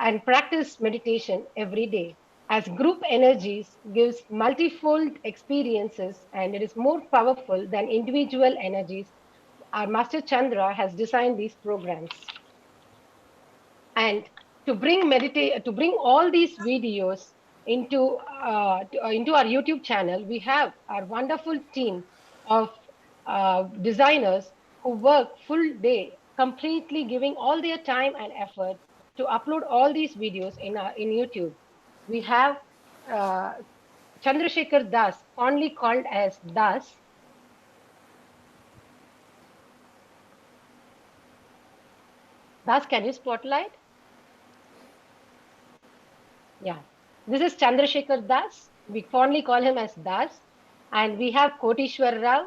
and practice meditation every day. As group energies gives multifold experiences and it is more powerful than individual energies, our Master Chandra has designed these programs. And to bring all these videos into our YouTube channel, we have our wonderful team of designers who work full day, completely giving all their time and effort to upload all these videos in YouTube. We have uh, Chandrasekhar Das, fondly called as Das. Das, can you spotlight? Yeah, this is Chandrasekhar Das. We fondly call him as Das. And we have Kotishwar Rao,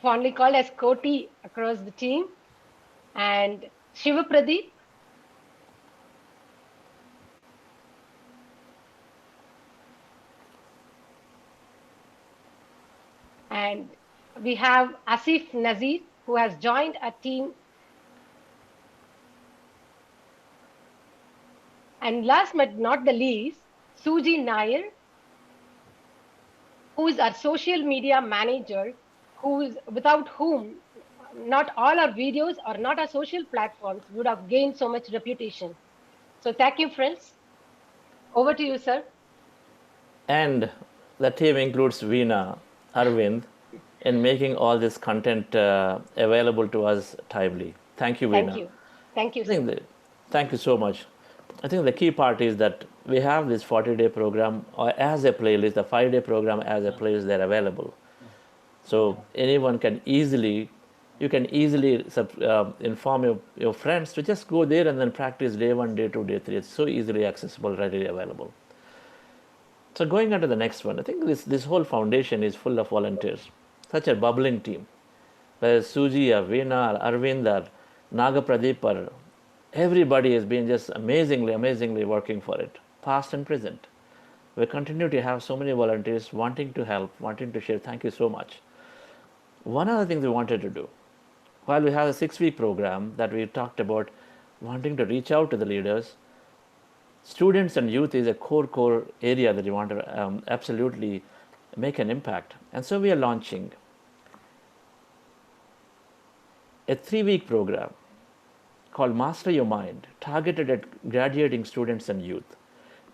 fondly called as Koti across the team, and Shiva Pradeep. And we have Asif Nazir, who has joined our team. And last but not the least, Suji Nair, who is our social media manager, without whom not all our videos or not our social platforms would have gained so much reputation. So thank you, friends. Over to you, sir. And the team includes Veena, Arvind, in making all this content available to us timely. Thank you, Thank Veena. you. Thank you, I sir. think thank you so much. I think the key part is that we have this 40-day program or as a playlist, the 5-day program as a playlist, they're available. So anyone can easily, you can easily inform your friends to just go there and then practice day 1, day 2, day 3. It's so easily accessible, readily available. So going on to the next one, I think this whole foundation is full of volunteers, such a bubbling team. Whether Suji or Veena or Arvind or Nagapradeep or everybody has been just amazingly working for it, past and present. We continue to have so many volunteers wanting to help, wanting to share. Thank you so much. One other thing we wanted to do, while we have a 6-week program that we talked about wanting to reach out to the leaders, students and youth is a core area that you want to absolutely make an impact. And so we are launching a 3-week program called Master Your Mind, targeted at graduating students and youth.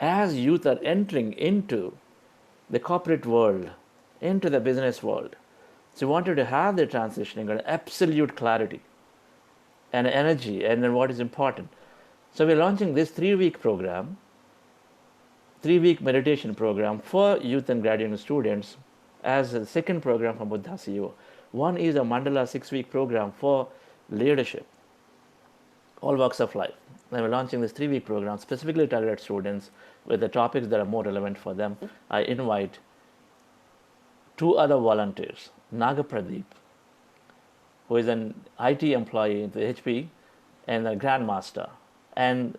As youth are entering into the corporate world, into the business world, so we wanted to have the transitioning and absolute clarity and energy and then what is important. So we're launching this 3-week program, 3-week meditation program for youth and graduating students as a second program from Buddha CEO. One is a Mandala 6-week program for leadership, all walks of life. And we're launching this 3-week program specifically targeted at students with the topics that are more relevant for them. I invite 2 other volunteers, Nagapradeep, who is an IT employee in the HP and a grandmaster, and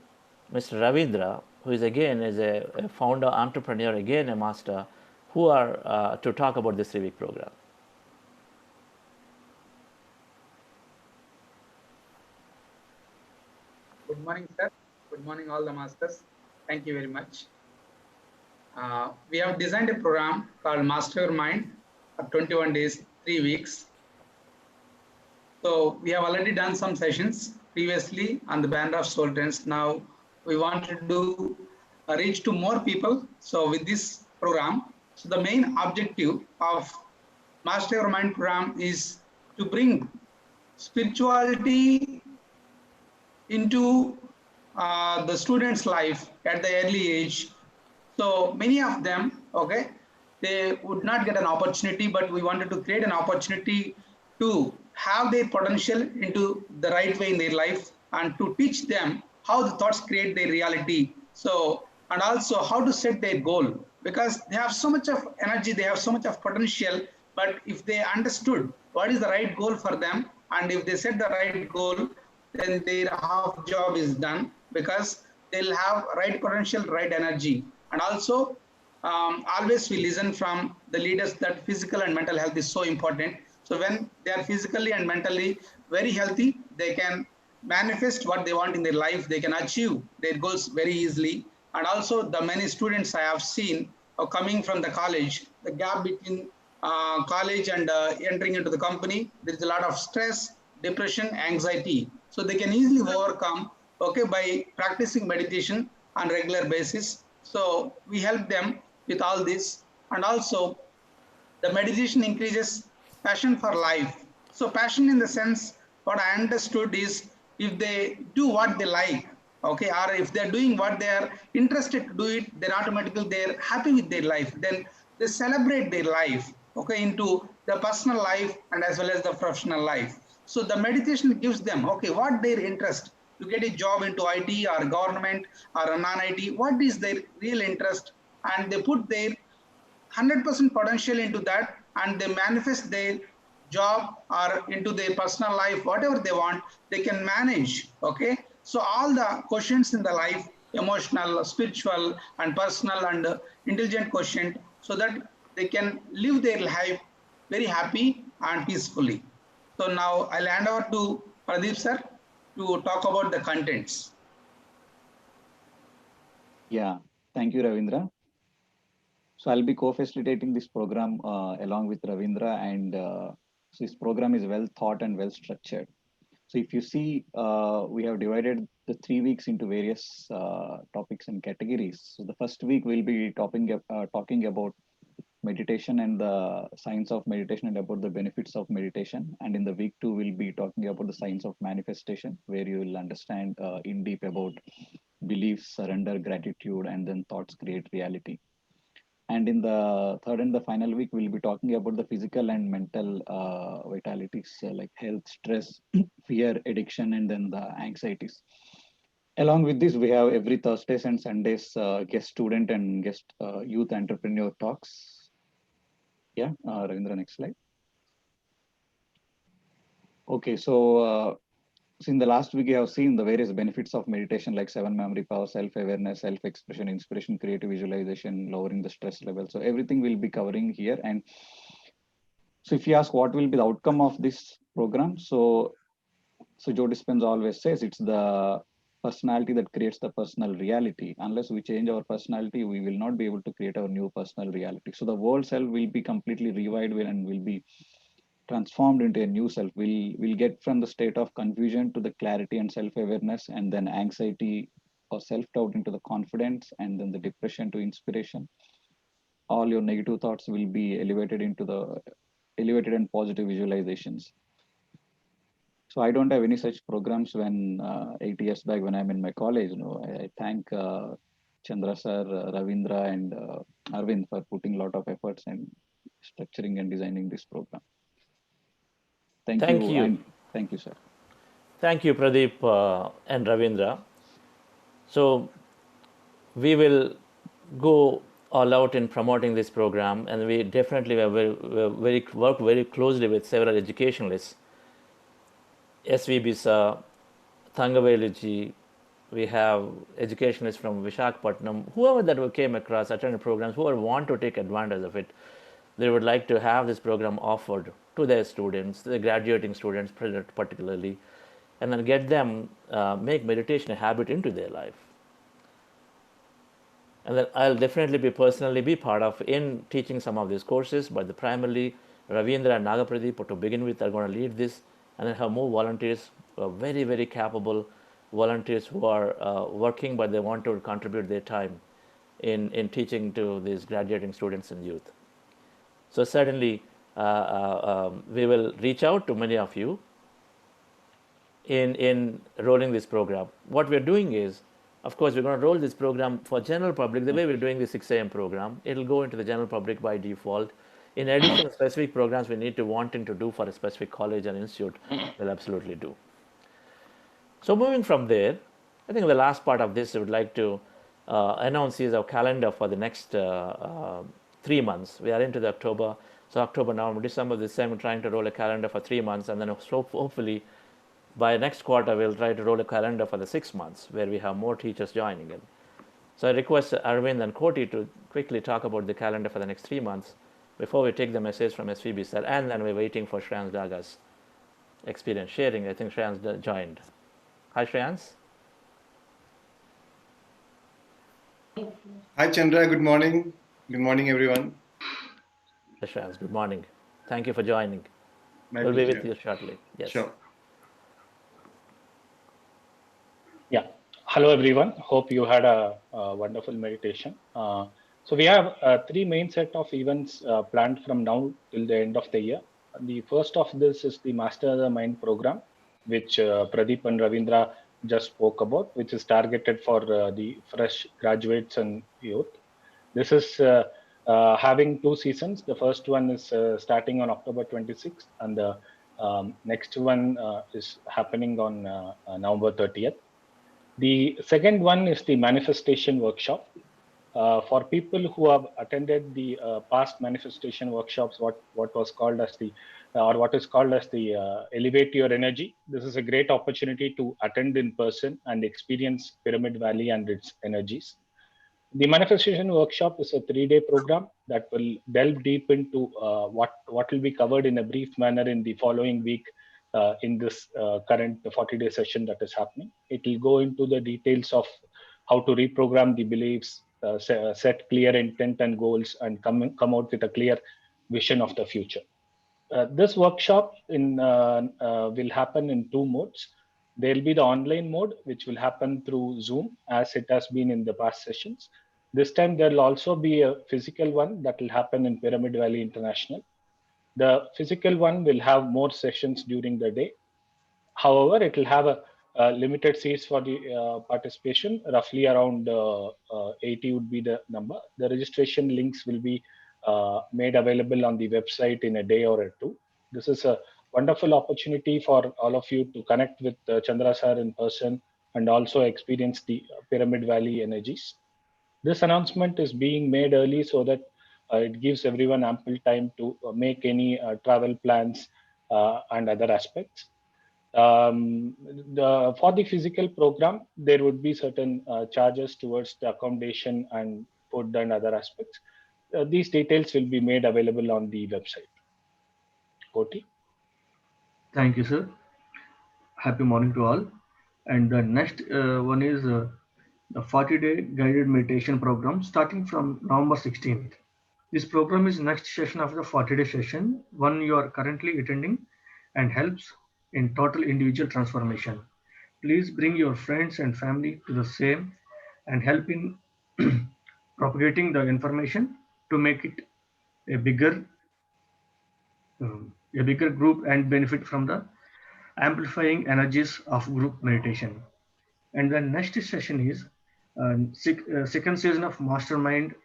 Mr. Ravindra, who is again is a founder, entrepreneur, again a master, who are to talk about this 3-week program. Good morning, sir. Good morning, all the masters. Thank you very much. We have designed a program called Master Your Mind for 21 days, 3 weeks. So we have already done some sessions previously on the band of soul trends. Now we want to do reach to more people. So with this program, so the main objective of Master Your Mind program is to bring spirituality into the student's life at the early age. So many of them, okay, they would not get an opportunity, but we wanted to create an opportunity to have their potential into the right way in their life and to teach them how the thoughts create their reality. So, and also how to set their goal, because they have so much of energy, they have so much of potential, but if they understood what is the right goal for them, and if they set the right goal, then their half job is done, because they'll have right potential, right energy. And also, always we listen from the leaders that physical and mental health is so important. So when they are physically and mentally very healthy, they can manifest what they want in their life. They can achieve their goals very easily. And also the many students I have seen coming from the college, the gap between college and entering into the company, there is a lot of stress, depression, anxiety. So they can easily overcome, okay, by practicing meditation on regular basis. So we help them with all this. And also the meditation increases passion for life. So passion in the sense, what I understood is if they do what they like, okay, or if they're doing what they are interested to do it, then automatically they're happy with their life. Then they celebrate their life, okay, into the personal life and as well as the professional life. So the meditation gives them, okay, what their interest to get a job into IT or government or a non-IT, what is their real interest, and they put their 100% potential into that and they manifest their job or into their personal life, whatever they want, they can manage. Okay. So all the questions in the life, emotional, spiritual and personal and intelligent quotient, so that they can live their life very happy and peacefully. So now I'll hand over to Pradeep sir to talk about the contents. Yeah, thank you, Ravindra. So I'll be co-facilitating this program along with Ravindra and So this program is well thought and well structured. So if you see, we have divided the 3 weeks into various topics and categories. So the first week we'll be talking about meditation and the science of meditation and about the benefits of meditation. And in the week 2, we'll be talking about the science of manifestation, where you will understand in deep about beliefs, surrender, gratitude, and then thoughts create reality. And in the third and the final week, we'll be talking about the physical and mental vitalities like health, stress, fear, addiction, and then the anxieties. Along with this, we have every Thursdays and Sundays guest student and guest youth entrepreneur talks. Yeah, Ravindra, next slide. Okay, so in the last week, you have seen the various benefits of meditation like 7 memory power, self-awareness, self-expression, inspiration, creative visualization, lowering the stress level. So everything we'll be covering here. And so if you ask what will be the outcome of this program, so Joe Dispenza always says it's the personality that creates the personal reality. Unless we change our personality, we will not be able to create our new personal reality. So the world self will be completely rewired and will be transformed into a new self. We'll get from the state of confusion to the clarity and self-awareness, and then anxiety or self-doubt into the confidence, and then the depression to inspiration. All your negative thoughts will be elevated into the elevated and positive visualizations. So I don't have any such programs when 8 years back when I'm in my college. I thank Chandra sir, Ravindra, and Arvind for putting a lot of efforts and structuring and designing this program. Thank you. And thank you, sir. Thank you, Pradeep and Ravindra. So we will go all out in promoting this program, and we definitely work very closely with several educationalists. SV Bisa, Thangaveli, we have educationalists from Vishakhapatnam, whoever that came across, attended programs, whoever want to take advantage of it, they would like to have this program offered to their students, the graduating students particularly, and then get them make meditation a habit into their life. And then I'll definitely be personally be part of in teaching some of these courses, but primarily Ravindra and Nagapradeep to begin with are going to lead this, and then have more volunteers, very, very capable volunteers who are working, but they want to contribute their time in teaching to these graduating students and youth. So certainly we will reach out to many of you in rolling this program. What we're doing is, of course, we're going to roll this program for general public the way we're doing the 6 a.m. program. It'll go into the general public by default. In addition to specific programs we need to wanting to do for a specific college and institute, we'll absolutely do. So moving from there, I think the last part of this I would like to announce is our calendar for the next 3 months. We are into the October. So October, November, December, December, trying to roll a calendar for 3 months, and then hopefully by next quarter we'll try to roll a calendar for the 6 months where we have more teachers joining in. So I request Arvind and Koti to quickly talk about the calendar for the next 3 months before we take the message from SVB sir, and then we're waiting for Shreyans Daga's experience sharing. I think Shreyans joined. Hi Shreyans. Hi Chandra, good morning. Good morning everyone. Hi Shreyans, good morning. Thank you for joining. We'll be with you shortly. Yes. Sure. Yeah. Hello, everyone. Hope you had a wonderful meditation. So we have 3 main set of events planned from now till the end of the year. The first of this is the Master the Mind program, which Pradeep and Ravindra just spoke about, which is targeted for the fresh graduates and youth. This is having 2 seasons. The first one is starting on October 26th, and the next one is happening on November 30th. The second one is the manifestation workshop. For people who have attended the past manifestation workshops, what was called as the what is called as the Elevate Your Energy. This is a great opportunity to attend in person and experience Pyramid Valley and its energies. The manifestation workshop is a 3-day program that will delve deep into what will be covered in a brief manner in the following week in this current 40-day session that is happening. It will go into the details of how to reprogram the beliefs, set clear intent and goals, and come out with a clear vision of the future. This workshop will happen in two modes. There will be the online mode, which will happen through Zoom, as it has been in the past sessions. This time, there will also be a physical one that will happen in Pyramid Valley International. The physical one will have more sessions during the day. However, it will have a limited seats for the participation. Roughly around 80 would be the number. The registration links will be made available on the website in a day or two. This is a wonderful opportunity for all of you to connect with Chandra sir in person and also experience the Pyramid Valley energies. This announcement is being made early so that it gives everyone ample time to make any travel plans and other aspects. For the physical program, there would be certain charges towards the accommodation and food and other aspects. These details will be made available on the website. Koti? Thank you, sir. Happy morning to all. And the next one is the 40-day guided meditation program starting from November 16th. This program is next session of the 40-day session, one you are currently attending, and helps in total individual transformation. Please bring your friends and family to the same and help in propagating the information to make it a bigger group and benefit from the amplifying energies of group meditation. And the next session is second season of Mastermind,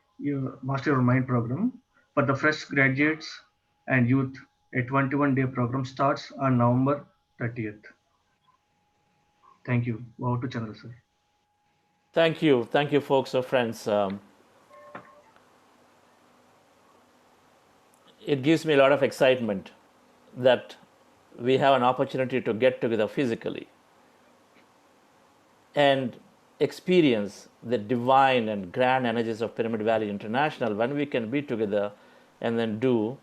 Master Your Mind program for the fresh graduates and youth. A 21-day program starts on November 30th. Thank you. Over to Chandra sir. Thank you, folks or friends. It gives me a lot of excitement that we have an opportunity to get together physically and experience the divine and grand energies of Pyramid Valley International when we can be together and then do,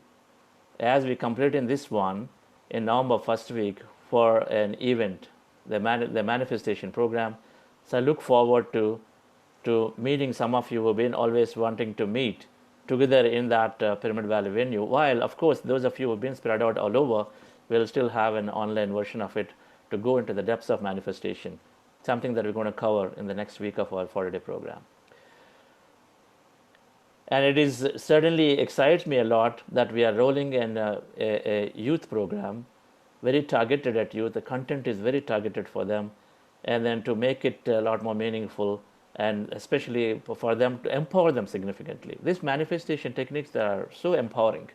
as we complete in this one, in November first week for an event, the manifestation program. So I look forward to meeting some of you who have been always wanting to meet together in that Pyramid Valley venue. While, of course, those of you who have been spread out all over will still have an online version of it to go into the depths of manifestation, something that we're going to cover in the next week of our 40-day program. And it is certainly excites me a lot that we are rolling in a youth program, very targeted at youth. The content is very targeted for them, and then to make it a lot more meaningful, and especially for them to empower them significantly. These manifestation techniques that are so empowering,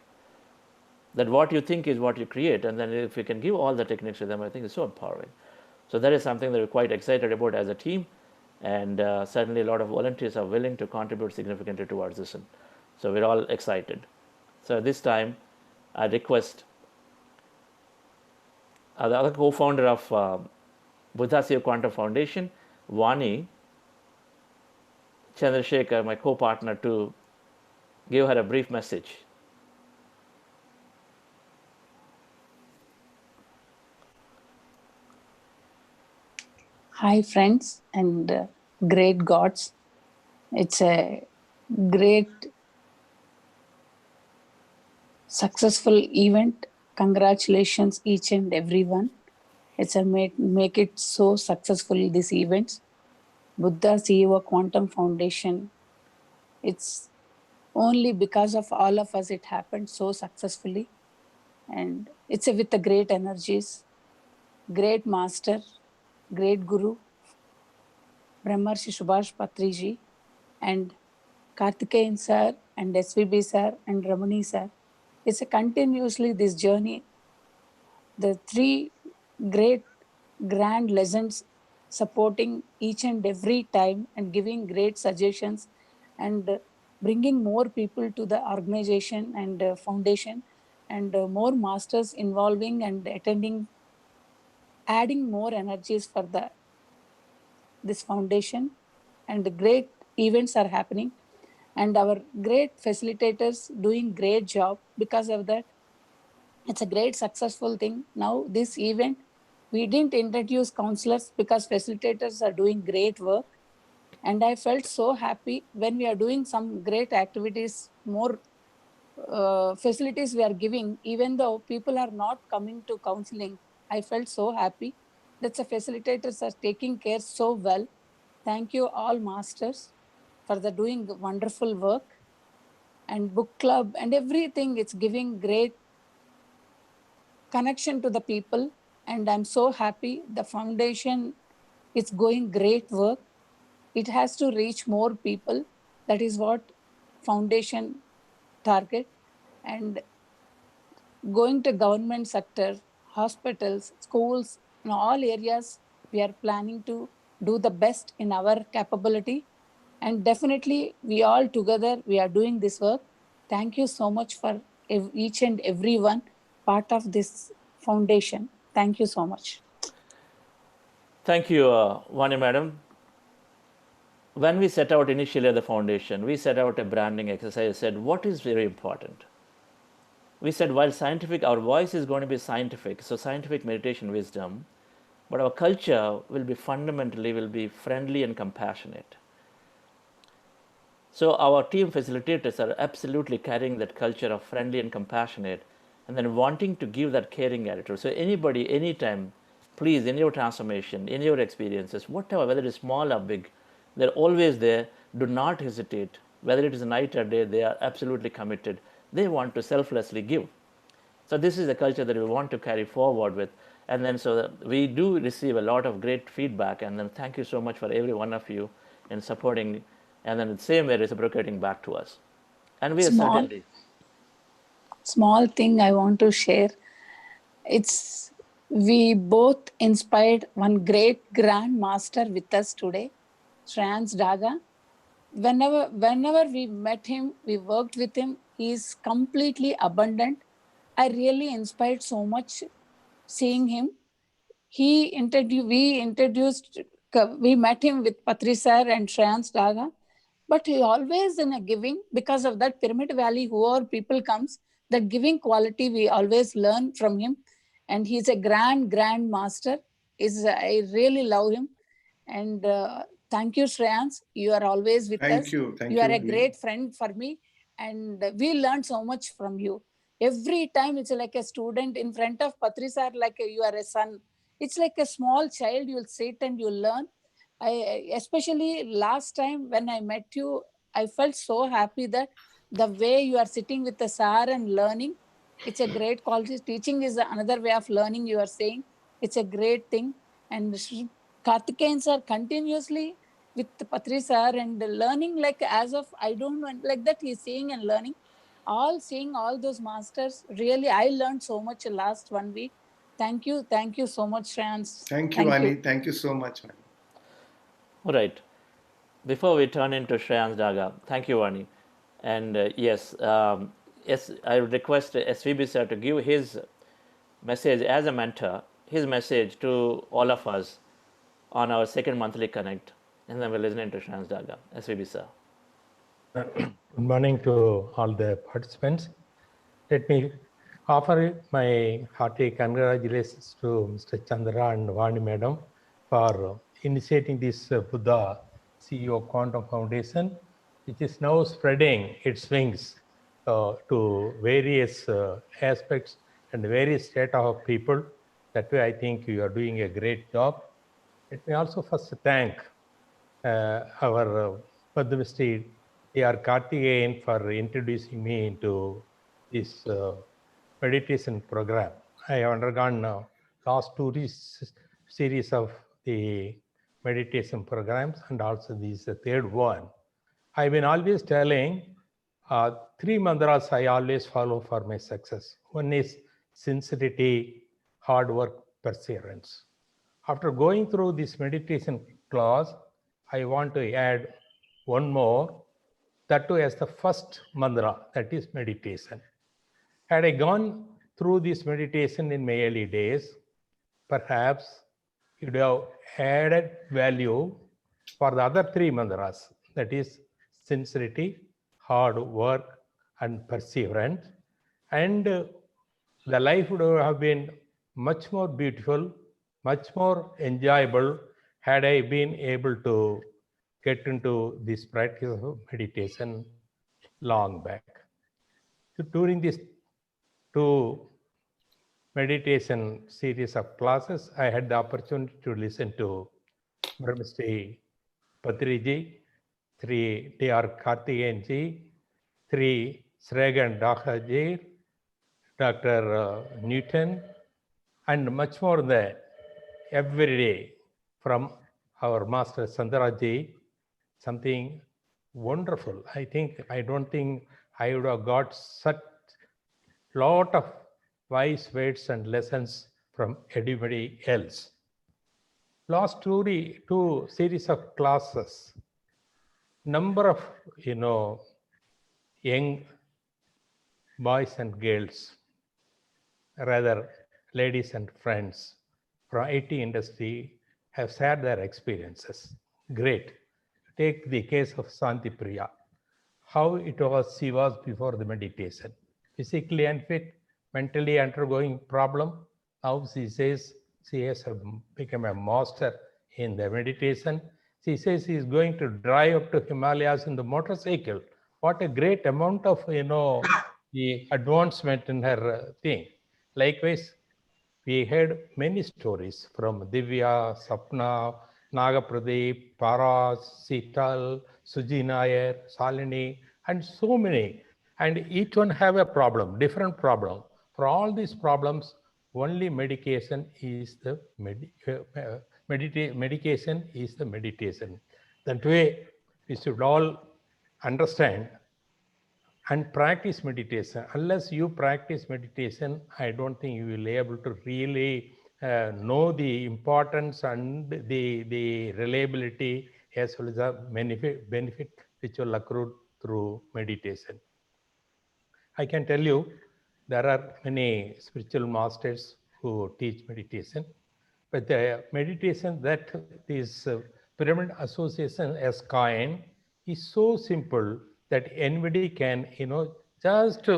that what you think is what you create, and then if you can give all the techniques to them, I think it's so empowering. So that is something that we're quite excited about as a team, and certainly a lot of volunteers are willing to contribute significantly towards this. So we're all excited. So this time, I request the other co-founder of Buddha Seva Quantum Foundation, Vani Chandrasekhar, my co-partner, to give her a brief message. Hi friends and great gods. It's a great successful event. Congratulations each and everyone. It's a make it so successful, this event. Buddha Seva Quantum Foundation. It's only because of all of us it happened so successfully. And it's with the great energies, great master, great guru, Brahmarshi Subhash Patriji, and Karthikeyan sir, and SVB sir, and Ramani sir. It's a continuously this journey. The three great grand lessons supporting each and every time and giving great suggestions and bringing more people to the organization and foundation, and more masters involving and attending, adding more energies for this foundation, and the great events are happening, and our great facilitators doing great job. Because of that, it's a great successful thing. Now this event, we didn't introduce counselors because facilitators are doing great work, and I felt so happy when we are doing some great activities more facilities we are giving, even though people are not coming to counseling. I felt so happy that the facilitators are taking care so well. Thank you all masters for the doing wonderful work, and book club and everything. It's giving great connection to the people, and I'm so happy the foundation is going great work. It has to reach more people. That is what foundation target. And going to government sector, hospitals, schools, in all areas, we are planning to do the best in our capability. And definitely, we all together, we are doing this work. Thank you so much for each and everyone part of this foundation. Thank you so much. Thank you, Vani Madam. When we set out initially at the foundation, we set out a branding exercise, said what is very important. We said while scientific, our voice is going to be scientific, so scientific meditation wisdom, but our culture will be fundamentally will be friendly and compassionate. So our team facilitators are absolutely carrying that culture of friendly and compassionate, and then wanting to give that caring attitude. So anybody, anytime, please, in your transformation, in your experiences, whatever, whether it is small or big, they're always there. Do not hesitate. Whether it is night or day, they are absolutely committed. They want to selflessly give. So this is the culture that we want to carry forward with. And then so we do receive a lot of great feedback. And then thank you so much for every one of you in supporting, and then the same way reciprocating back to us. And we are certainly. Small thing I want to share. It's we both inspired one great grand master with us today, Shreyans Daga. Whenever we met him, we worked with him, he is completely abundant. I really inspired so much seeing him. We met him with Patri sir and Shreyans Daga, but he always in a giving. Because of that Pyramid Valley, whoever people comes, that giving quality we always learn from him. And he's a grand master. I really love him. And thank you, Shreyans. You are always with us. Thank you. You are a great friend for me. And we learned so much from you. Every time it's like a student in front of Patri sir, like you are a son. It's like a small child. You'll sit and you'll learn. Especially last time when I met you, I felt so happy that the way you are sitting with the sir and learning, it's a great quality. Teaching is another way of learning, you are saying. It's a great thing. And Karthikeyan sir continuously with Patri sir and learning, like as of, I don't know, like that he's saying and learning. Seeing all those masters, really, I learned so much last 1 week. Thank you so much, Shreyans. Thank you, Vani. Thank you so much, Vani. All right. Before we turn into Shreyans Daga, thank you, Vani. And yes, I would request SVB sir to give his message as a mentor, his message to all of us on our second monthly connect. And then we're listening to Shreyans Daga. SVB sir. Good morning to all the participants. Let me offer my hearty congratulations to Mr. Chandra and Vani Madam for initiating this Buddha CEO Quantum Foundation, which is now spreading its wings to various aspects and various strata of people. That way, I think you are doing a great job. Let me also first thank our Padmashri A.R. Karthikeyan for introducing me into this meditation program. I have undergone last two series of the meditation programs, and also this third one. I've been always telling 3 mantras I always follow for my success. One is sincerity, hard work, perseverance. After going through this meditation class, I want to add one more, that too as the first mantra, that is meditation. Had I gone through this meditation in my early days, perhaps it would have added value for the other 3 mantras, that is sincerity, hard work, and perseverance. And the life would have been much more beautiful, much more enjoyable had I been able to get into this practice of meditation long back. During this 2 meditation series of classes, I had the opportunity to listen to Brahmastri Patriji, 3 Dr. Karthikeyanji, 3 Sregan Dakhaji, Dr. Newton, and much more than every day from our master Sandaraji, something wonderful. I don't think I would have got such lot of wise words and lessons from anybody else. Last 2 series of classes, number of young boys and girls, rather ladies and friends from IT industry have shared their experiences. Great. Take the case of Santi Priya. How she was before the meditation. Physically unfit, mentally undergoing problem. Now she says she has become a master in the meditation. She says she is going to drive up to Himalayas in the motorcycle. What a great amount of, the advancement in her thing. Likewise, we heard many stories from Divya, Sapna, Nagapradeep, Paras, Sital, Suji Nair, Salini, and so many. And each one have a problem, different problem. For all these problems, only medication is the medication is the meditation. That way, we should all understand and practice meditation. Unless you practice meditation, I don't think you will be able to really know the importance and the reliability as well as the benefit which will accrue through meditation. I can tell you there are many spiritual masters who teach meditation, but the meditation that this Pyramid Association has coined is so simple that anybody can, just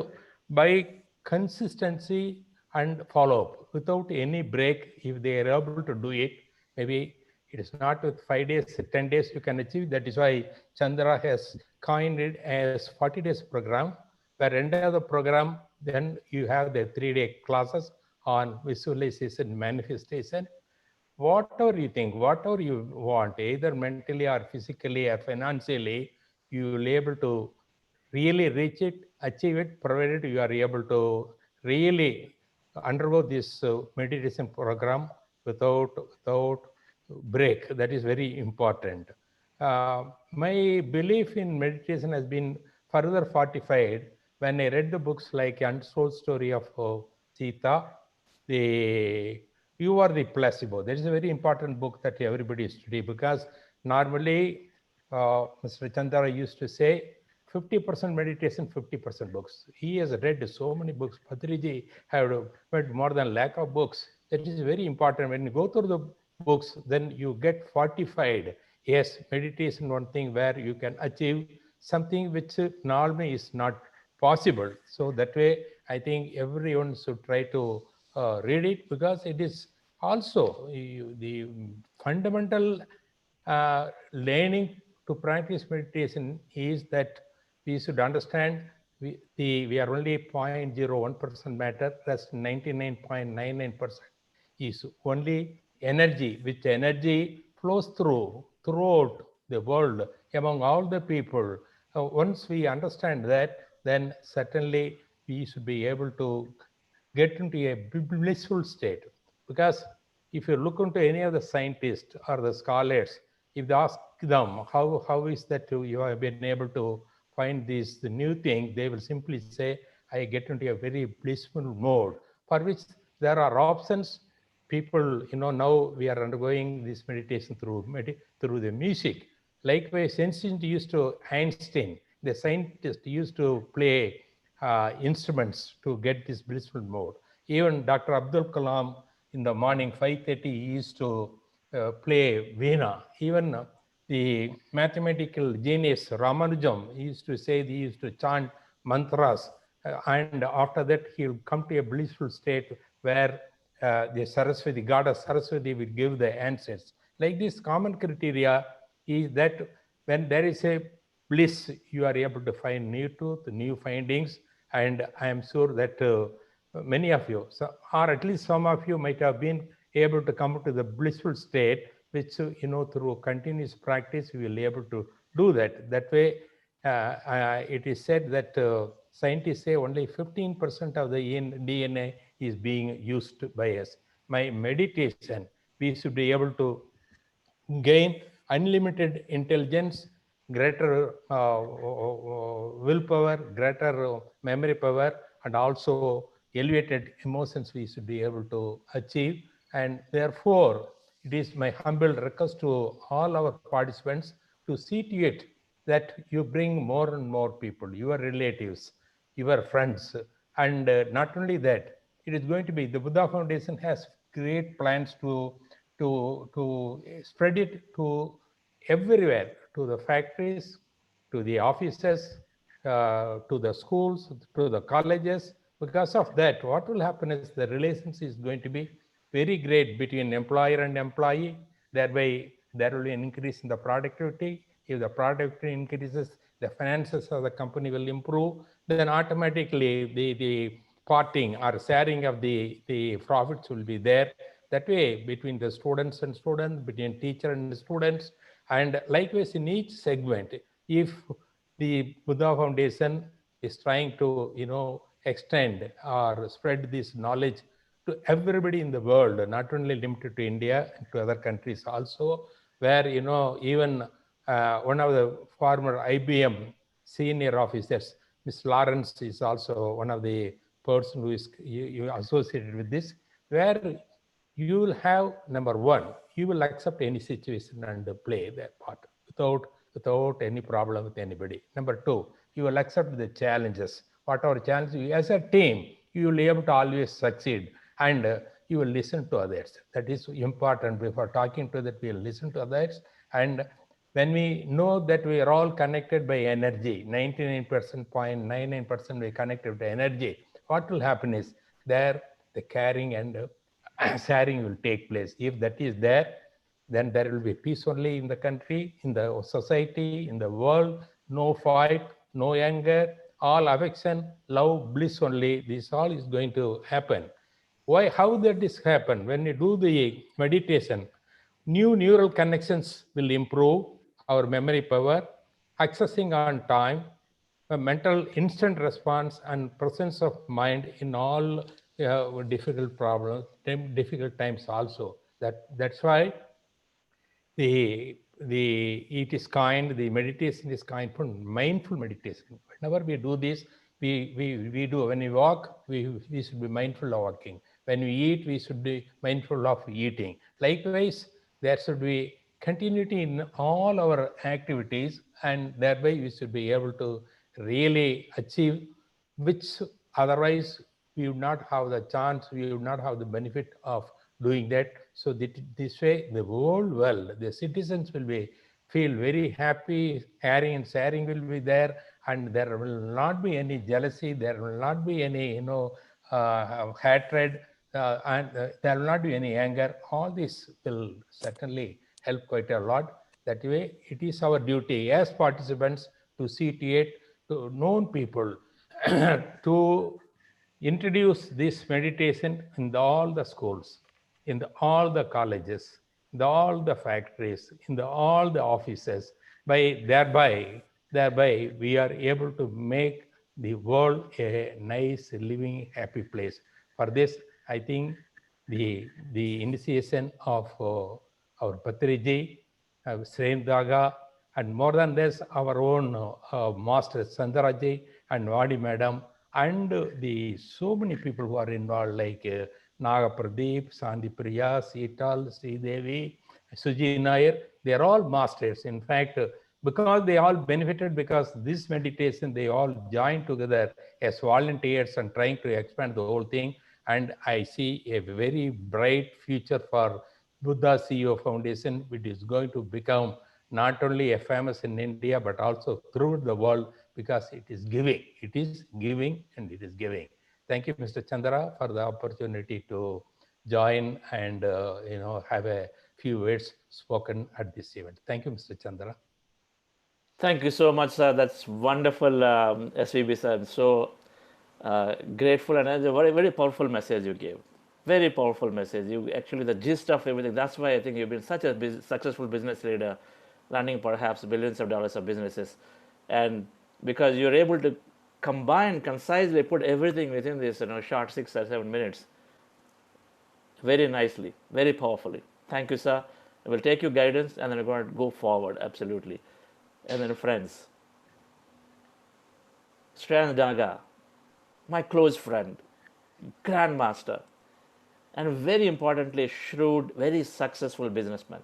by consistency and follow up without any break, if they are able to do it, maybe it is not with 5 days, 10 days you can achieve. That is why Chandra has coined it as 40 days program, where end of the program, then you have the 3-day classes on visualization, manifestation. Whatever you think, whatever you want, either mentally or physically or financially, you will be able to really reach it, achieve it, provided you are able to really undergo this meditation program without break. That is very important. My belief in meditation has been further fortified when I read the books like Untold Story of Sita, You Are the Placebo. That is a very important book that everybody study, because normally Mr. Chandra used to say 50% meditation, 50% books. He has read so many books. Patriji have read more than lakh of books. That is very important. When you go through the books, then you get fortified. Yes, meditation, one thing where you can achieve something which normally is not possible. So that way, I think everyone should try to read it, because it is also the fundamental learning to practice meditation is that we should understand we are only 0.01% matter, rest 99.99% is only energy, which energy flows throughout the world among all the people. Once we understand that, then certainly we should be able to get into a blissful state. Because if you look into any of the scientists or the scholars, if they ask them how is that you have been able to find this new thing, they will simply say, I get into a very blissful mode, for which there are options. People, now we are undergoing this meditation through the music. Likewise, Einstein, the scientist, used to play instruments to get this blissful mode. Even Dr. Abdul Kalam, in the morning 5:30, he used to play Veena. Even the mathematical genius Ramanujam, he used to say he used to chant mantras, and after that he will come to a blissful state where the Saraswati, goddess Saraswati, will give the answers. Like this common criteria is that when there is a bliss, you are able to find new truth, new findings, And I am sure that many of you, or at least some of you, might have been able to come to the blissful state, which through continuous practice we will be able to do that. That way, it is said that scientists say only 15% of the DNA is being used by us. My meditation, we should be able to gain unlimited intelligence, greater willpower, greater memory power, and also elevated emotions we should be able to achieve. And therefore, it is my humble request to all our participants to see to it that you bring more and more people, your relatives, your friends. And not only that, it is going to be, the Buddha Foundation has great plans to spread it to everywhere, to the factories, to the offices, to the schools, to the colleges. Because of that, what will happen is the relations is going to be very great between employer and employee. Thereby, there will be an increase in the productivity. If the productivity increases, the finances of the company will improve. Then automatically the parting or sharing of the profits will be there. That way, between the students and students, between teacher and students, and likewise in each segment, if the Buddha Foundation is trying to, extend or spread this knowledge to everybody in the world, not only limited to India, to other countries also, where, even one of the former IBM senior officers, Ms. Lawrence, is also one of the person who is you associated with this, where you will have, number one, you will accept any situation and play that part without any problem with anybody. Number two, you will accept the challenges. Whatever challenge you, as a team, you will be able to always succeed, and you will listen to others. That is important. Before talking to that, we will listen to others. And when we know that we are all connected by energy, 99.99% we connected to energy, what will happen is there the caring and sharing will take place. If that is there, then there will be peace only in the country, in the society, in the world. No fight, no anger, all affection, love, bliss only. This all is going to happen. Why? How that is happen? When you do the meditation, new neural connections will improve our memory power, accessing on time, a mental instant response, and presence of mind in all difficult problems, difficult times also. That's why it is kind, the meditation is kind for mindful meditation. Whenever we do this, we do, when we walk, we should be mindful of walking. When we eat, we should be mindful of eating. Likewise, there should be continuity in all our activities, and thereby we should be able to really achieve, which otherwise we would not have the chance, we would not have the benefit of doing that. So this way, the whole world, the citizens will feel very happy, caring and sharing will be there, and there will not be any jealousy, there will not be any hatred, and there will not be any anger. All this will certainly help quite a lot. That way, it is our duty as participants to see to it, to known people, to introduce this meditation in all the schools, in all the colleges, in all the factories, in all the offices. Thereby, we are able to make the world a nice, living, happy place. For this, I think the initiation of our Patriji, Srendaga, and more than this, our own master Sandaraji and Vadi Madam, and the so many people who are involved, like Naga Pradeep, Sandi Priya, Seetal, Sridevi, Suji Nair, they are all masters. In fact, because they all benefited, because this meditation, they all joined together as volunteers and trying to expand the whole thing. And I see a very bright future for Buddha CEO Foundation, which is going to become not only a famous in India, but also throughout the world, because it is giving. It is giving and it is giving. Thank you, Mr. Chandra, for the opportunity to join and have a few words spoken at this event. Thank you, Mr. Chandra. Thank you so much, sir. That's wonderful, SVB sir. So grateful, and it's a very, very powerful message you gave. Very powerful message. You actually, the gist of everything. That's why I think you've been such a successful business leader, running perhaps billions of dollars of businesses, and because you're able to combine, concisely put everything within this short 6 or 7 minutes, very nicely, very powerfully. Thank you, sir. I will take your guidance, and then we're going to go forward, absolutely. And then friends, Strand Daga, my close friend, grandmaster, and very importantly, shrewd, very successful businessman.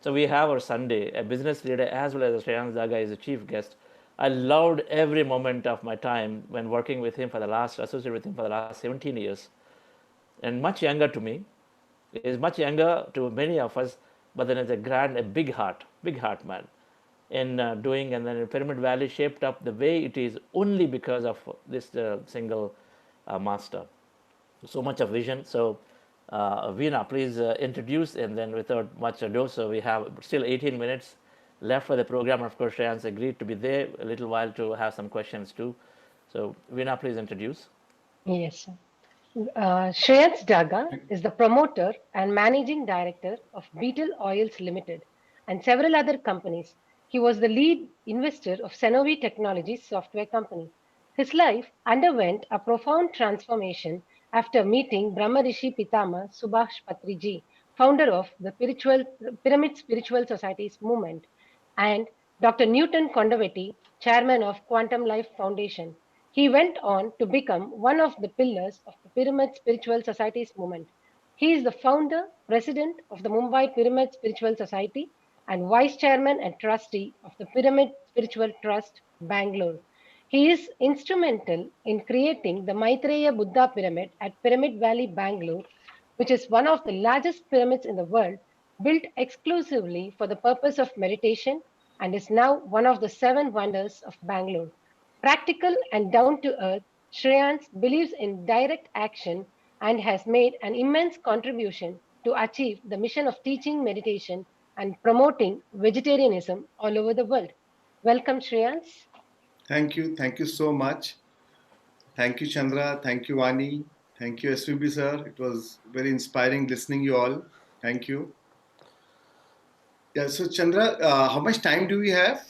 So we have our Sunday, a business leader as well as Shreyans Daga is a chief guest. I loved every moment of my time when working with him associated with him for the last 17 years. And much younger to me, is much younger to many of us, but then it's a big heart man in doing, and then in Pyramid Valley shaped up the way it is only because of this single master. So much of vision. So Veena, please introduce, and then without much ado, so we have still 18 minutes left for the program. Of course, Shreyans agreed to be there a little while to have some questions too. So Veena, please introduce. Yes, sir. Shreyans Daga is the promoter and managing director of Beetle Oils Limited and several other companies. He was the lead investor of Sanovi Technologies software company. His life underwent a profound transformation after meeting Brahmarishi Pitama Subhash Patriji, founder of the Pyramid Spiritual Societies movement, and Dr. Newton Kondavetti, chairman of Quantum Life Foundation. He went on to become one of the pillars of the Pyramid Spiritual Societies movement. He is the founder, president of the Mumbai Pyramid Spiritual Society, and vice chairman and trustee of the Pyramid Spiritual Trust, Bangalore. He is instrumental in creating the Maitreya Buddha Pyramid at Pyramid Valley, Bangalore, which is one of the largest pyramids in the world, built exclusively for the purpose of meditation, and is now one of the seven wonders of Bangalore. Practical and down to earth, Shreyans believes in direct action and has made an immense contribution to achieve the mission of teaching meditation and promoting vegetarianism all over the world. Welcome, Shreyans. Thank you. Thank you so much. Thank you, Chandra. Thank you, Vani. Thank you, SVB sir. It was very inspiring listening you all. Thank you. Yeah, so Chandra, how much time do we have?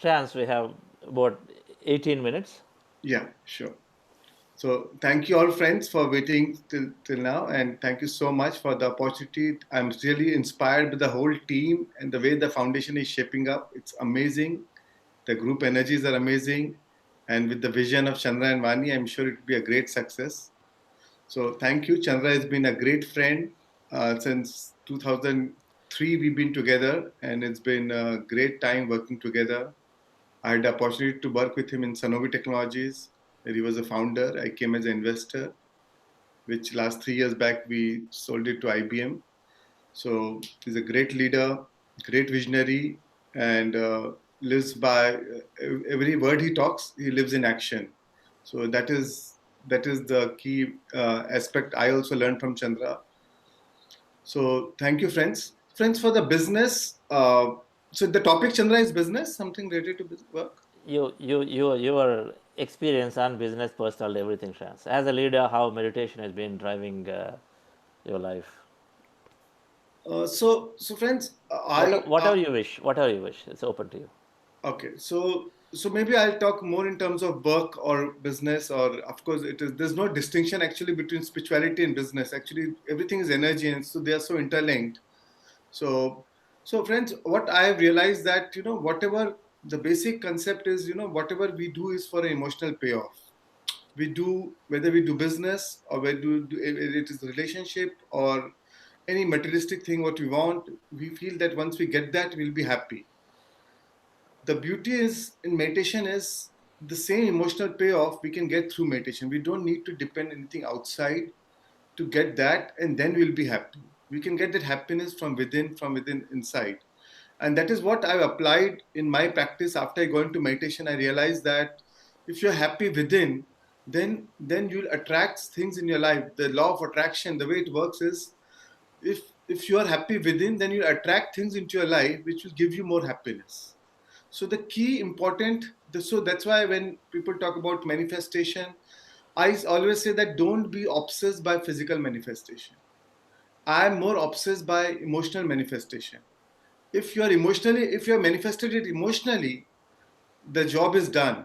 Shreyans, we have about 18 minutes. Yeah, sure. So thank you all friends for waiting till now, and thank you so much for the opportunity. I'm really inspired with the whole team and the way the foundation is shaping up. It's amazing. The group energies are amazing, and with the vision of Chandra and Vani, I'm sure it will be a great success. So thank you. Chandra has been a great friend since 2003. We've been together, and it's been a great time working together. I had the opportunity to work with him in Sanovi Technologies, where he was a founder. I came as an investor, which last 3 years back we sold it to IBM. So he's a great leader, great visionary, and lives by every word he talks. He lives in action. So that is the key aspect I also learned from Chandra. So thank you, friends. Friends, for the business. So the topic, Chandra, is business, something related to business work. Your experience on business, personal, everything, Shreyans. As a leader, how meditation has been driving your life. So friends, whatever you wish, it's open to you. Okay, so maybe I'll talk more in terms of work or business, or of course there's no distinction actually between spirituality and business. Actually, everything is energy, and so they are so interlinked. So friends, what I have realized that whatever the basic concept is, whatever we do is for an emotional payoff. We do, whether we do business or whether it is a relationship or any materialistic thing what we want, we feel that once we get that, we'll be happy. The beauty is in meditation is the same emotional payoff we can get through meditation. We don't need to depend anything outside to get that, and then we'll be happy. We can get that happiness from within inside. And that is what I've applied in my practice. After I go into meditation, I realized that if you're happy within, then you'll attract things in your life. The law of attraction, the way it works is, if you are happy within, then you attract things into your life which will give you more happiness. So the key important, so that's why when people talk about manifestation, I always say that don't be obsessed by physical manifestation. I am more obsessed by emotional manifestation. If you have manifested it emotionally, the job is done.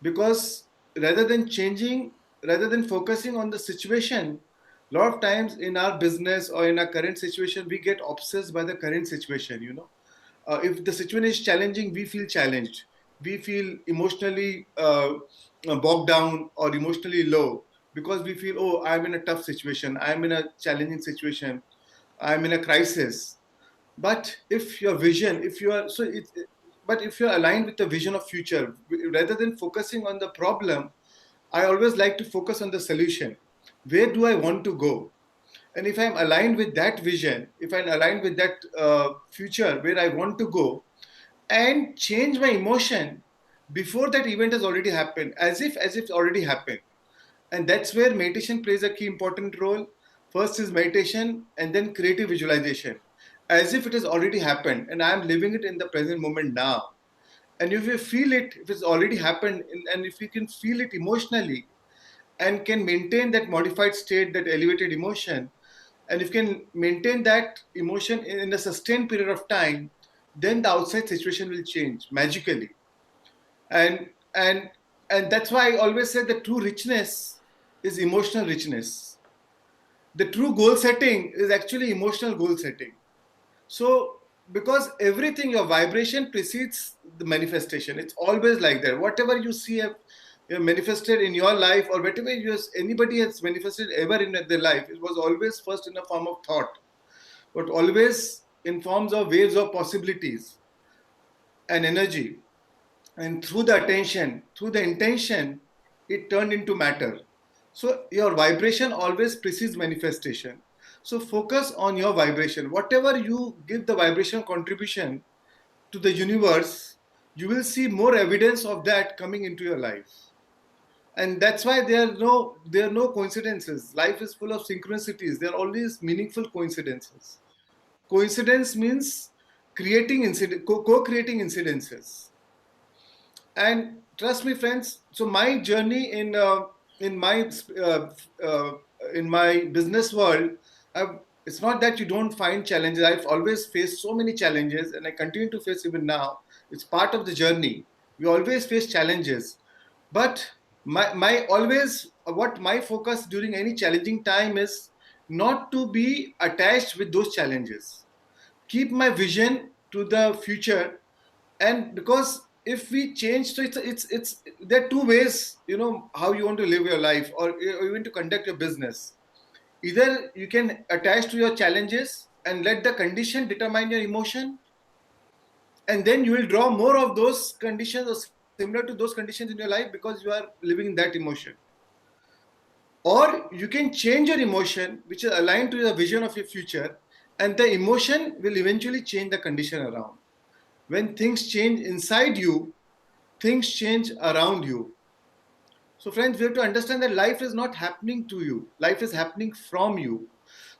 Because rather than changing, rather than focusing on the situation, a lot of times in our business or in our current situation, we get obsessed by the current situation, if the situation is challenging, we feel challenged. We feel emotionally bogged down or emotionally low because we feel, oh, I'm in a tough situation. I'm in a challenging situation. I'm in a crisis. But if your vision, if you are, so it, but if you're aligned with the vision of future, rather than focusing on the problem, I always like to focus on the solution. Where do I want to go? And if I'm aligned with that vision, if I'm aligned with that future where I want to go, and change my emotion before that event has already happened, as if it's already happened. And that's where meditation plays a key important role. First is meditation, and then creative visualization, as if it has already happened, and I'm living it in the present moment now. And if you feel it, if it's already happened, and if you can feel it emotionally, and can maintain that modified state, that elevated emotion, and if you can maintain that emotion in a sustained period of time, then the outside situation will change magically. And and and that's why I always say the true richness is emotional richness. The true goal setting is actually emotional goal setting. So because everything, your vibration precedes the manifestation. It's always like that. Whatever you see manifested in your life, or whatever anybody has manifested ever in their life, it was always first in a form of thought, but always in forms of waves of possibilities and energy. And through the attention, through the intention, it turned into matter. So your vibration always precedes manifestation. So focus on your vibration. Whatever you give the vibration contribution to the universe, you will see more evidence of that coming into your life. And that's why there are no coincidences. Life is full of synchronicities. There are always meaningful coincidences. Coincidence means co-creating incidences. And trust me, friends, so my journey in my uh, uh, in my business world, it's not that you don't find challenges. I've always faced so many challenges, and I continue to face even now. It's part of the journey. We always face challenges, but my always what my focus during any challenging time is not to be attached with those challenges. Keep my vision to the future. And because if we change, so it's there are two ways, how you want to live your life, or even to conduct your business. Either you can attach to your challenges and let the condition determine your emotion, and then you will draw more of those conditions or similar to those conditions in your life because you are living in that emotion. Or you can change your emotion, which is aligned to the vision of your future, and the emotion will eventually change the condition around. When things change inside you, things change around you. So, friends, we have to understand that life is not happening to you, life is happening from you.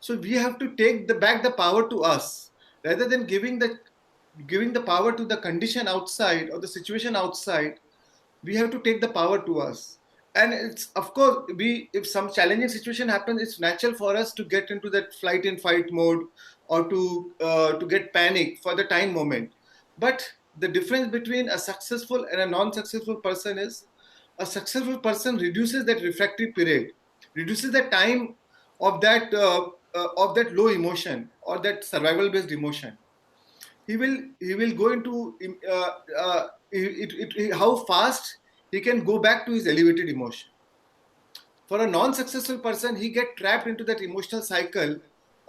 So, we have to take back the power to us rather than giving the power to the condition outside or the situation outside. We have to take the power to us. And it's, of course, if some challenging situation happens, it's natural for us to get into that flight and fight mode, or to get panic for the time moment. But the difference between a successful and a non-successful person is, a successful person reduces that refractory period, reduces the time of that low emotion or that survival based emotion. He will go into how fast he can go back to his elevated emotion. For a non-successful person, he get trapped into that emotional cycle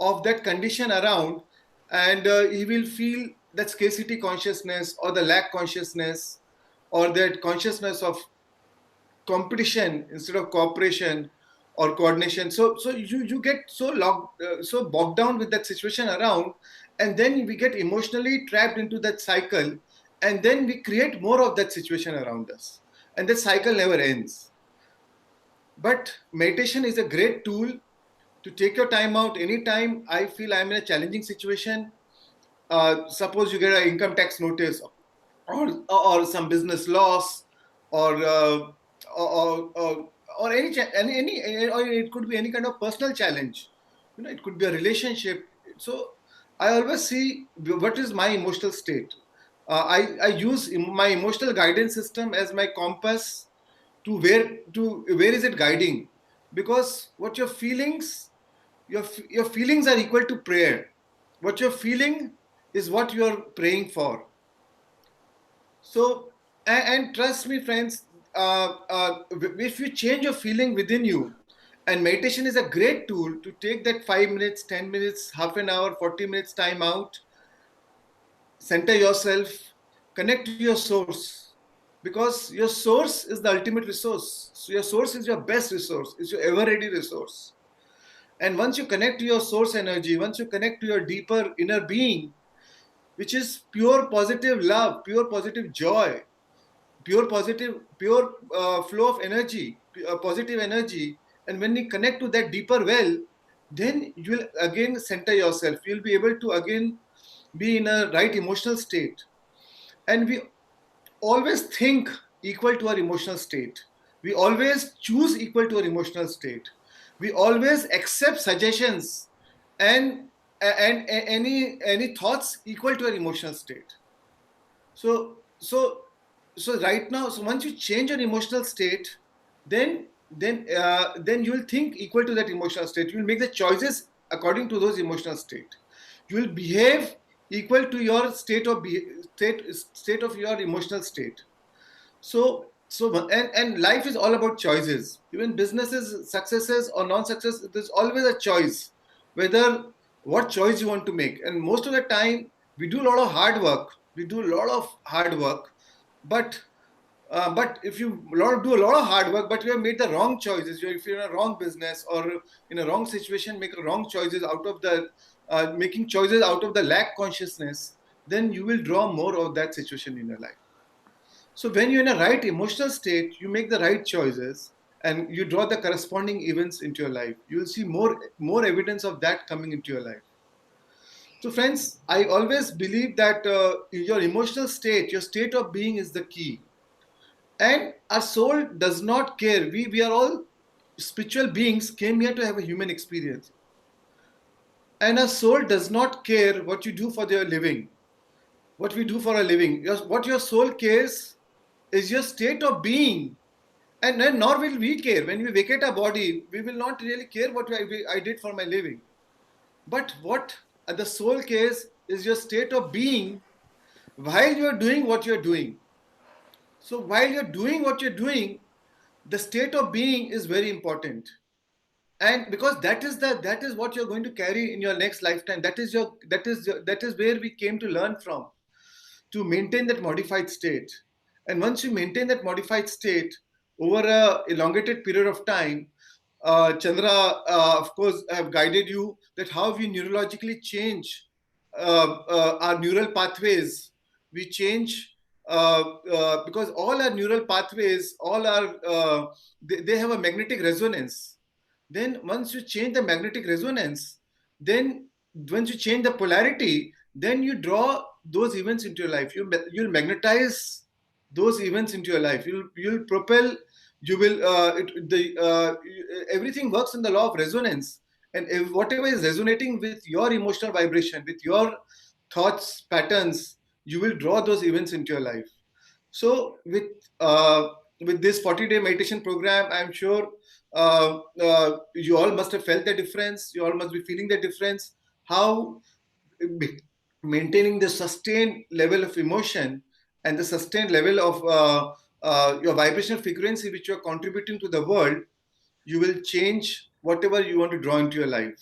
of that condition around, and he will feel that scarcity consciousness or the lack consciousness, or that consciousness of competition instead of cooperation or coordination. So you get so bogged down with that situation around, and then we get emotionally trapped into that cycle, and then we create more of that situation around us, and the cycle never ends. But meditation is a great tool to take your time out. Anytime I feel I'm in a challenging situation, suppose you get an income tax notice, or some business loss, or or or it could be any kind of personal challenge. It could be a relationship. So I always see what is my emotional state. I use my emotional guidance system as my compass to where is it guiding, because what your feelings are equal to prayer. What you're feeling is what you're praying for. So, and trust me, friends, if you change your feeling within you, and meditation is a great tool to take that 5 minutes, 10 minutes, half an hour, 40 minutes time out, center yourself, connect to your source, because your source is the ultimate resource. So your source is your best resource, it's your ever ready resource. And once you connect to your source energy, once you connect to your deeper inner being, which is pure positive love, pure positive joy, pure flow of energy, positive energy, and when you connect to that deeper well, then you will again center yourself. You'll be able to again be in a right emotional state. And we always think equal to our emotional state. We always choose equal to our emotional state. We always accept suggestions and any thoughts equal to our emotional state. So right now, so once you change your emotional state, then you'll think equal to that emotional state. You'll make the choices according to those emotional state. You will behave equal to your state of your emotional state. So and life is all about choices. Even businesses, successes or non-success, there's always a choice whether what choice you want to make. And most of the time we do a lot of hard work. But if you do a lot of hard work, but you have made the wrong choices, if you're in a wrong business or in a wrong situation, make wrong choices out of the making choices out of the lack consciousness, then you will draw more of that situation in your life. So when you're in a right emotional state, you make the right choices and you draw the corresponding events into your life. You will see more evidence of that coming into your life. So friends, I always believe that your emotional state, your state of being is the key. And our soul does not care. We are all spiritual beings, came here to have a human experience. And our soul does not care what you do for their living, what we do for a living. What your soul cares is your state of being. And nor will we care. When we vacate our body, we will not really care what I did for my living. But what the soul cares is your state of being while you are doing what you are doing. So while you're doing what you're doing, the state of being is very important. And because that is what you're going to carry in your next lifetime. That is where we came to learn from, to maintain that modified state. And once you maintain that modified state over a elongated period of time, Chandra, of course, have guided you that how we neurologically change our neural pathways. We change because all our neural pathways, they have a magnetic resonance. Then once you change the magnetic resonance, then once you change the polarity, then you draw those events into your life. You'll magnetize those events into your life. You'll propel. You will. Everything works in the law of resonance, and whatever is resonating with your emotional vibration, with your thoughts patterns, you will draw those events into your life. So with this 40-day meditation program, I'm sure you all must have felt the difference. You all must be feeling the difference. How maintaining the sustained level of emotion and the sustained level of your vibrational frequency which you are contributing to the world, you will change whatever you want to draw into your life.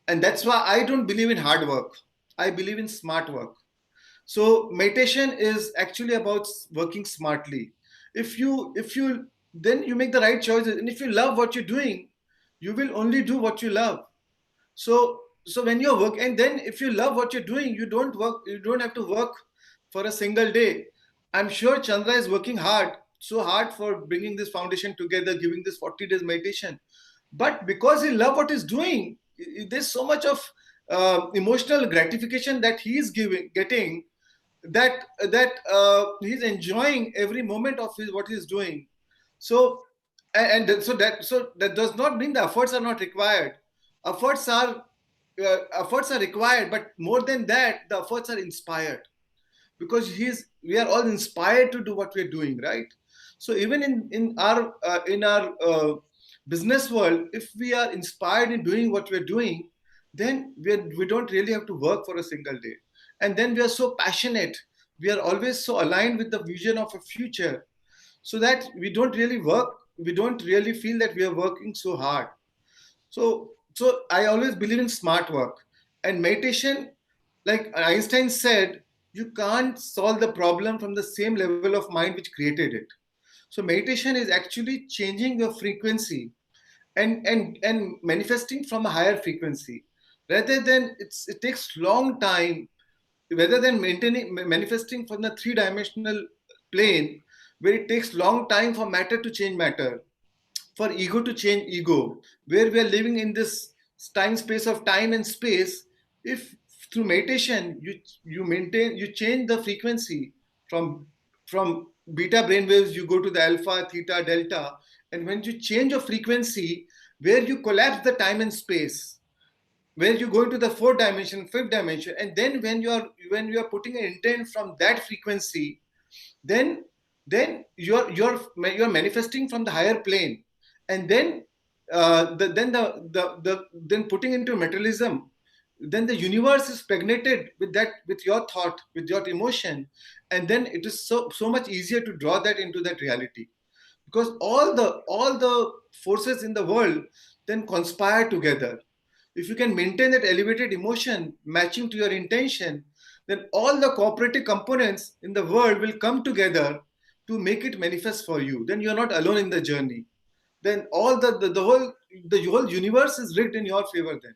And that's why I don't believe in hard work. I believe in smart work. So meditation is actually about working smartly. If you then you make the right choices, and if you love what you're doing, you will only do what you love. So when you work, and then if you love what you're doing, you don't have to work for a single day. I'm sure Chandra is working so hard for bringing this foundation together, giving this 40 days meditation. But because he loves what he's doing, there's so much of emotional gratification that he's getting, that he's enjoying every moment of what he's doing. So So that does not mean the efforts are not required. Efforts are required, but more than that, the efforts are inspired, because we are all inspired to do what we're doing, right? So even in our business world, if we are inspired in doing what we're doing, then we don't really have to work for a single day. And then we are so passionate, we are always so aligned with the vision of a future, so that we don't really work, we don't really feel that we are working so hard. So I always believe in smart work. And meditation, like Einstein said, you can't solve the problem from the same level of mind which created it. So meditation is actually changing your frequency and manifesting from a higher frequency. Rather than it takes long time, rather than manifesting from the three-dimensional plane, where it takes long time for matter to change matter, for ego to change ego, where we are living in this time space of time and space. If through meditation you change the frequency from beta brainwaves, you go to the alpha, theta, delta, and when you change your frequency, where you collapse the time and space, where you go into the fourth dimension, fifth dimension, and then when you are putting an intent from that frequency, then you're manifesting from the higher plane. And then then putting into materialism, then the universe is pregnated with that, with your thought, with your emotion, and then it is so much easier to draw that into that reality, because all the forces in the world then conspire together. If you can maintain that elevated emotion matching to your intention, then all the cooperative components in the world will come together to make it manifest for you. Then you're not alone in the journey. Then all the whole universe is rigged in your favor then,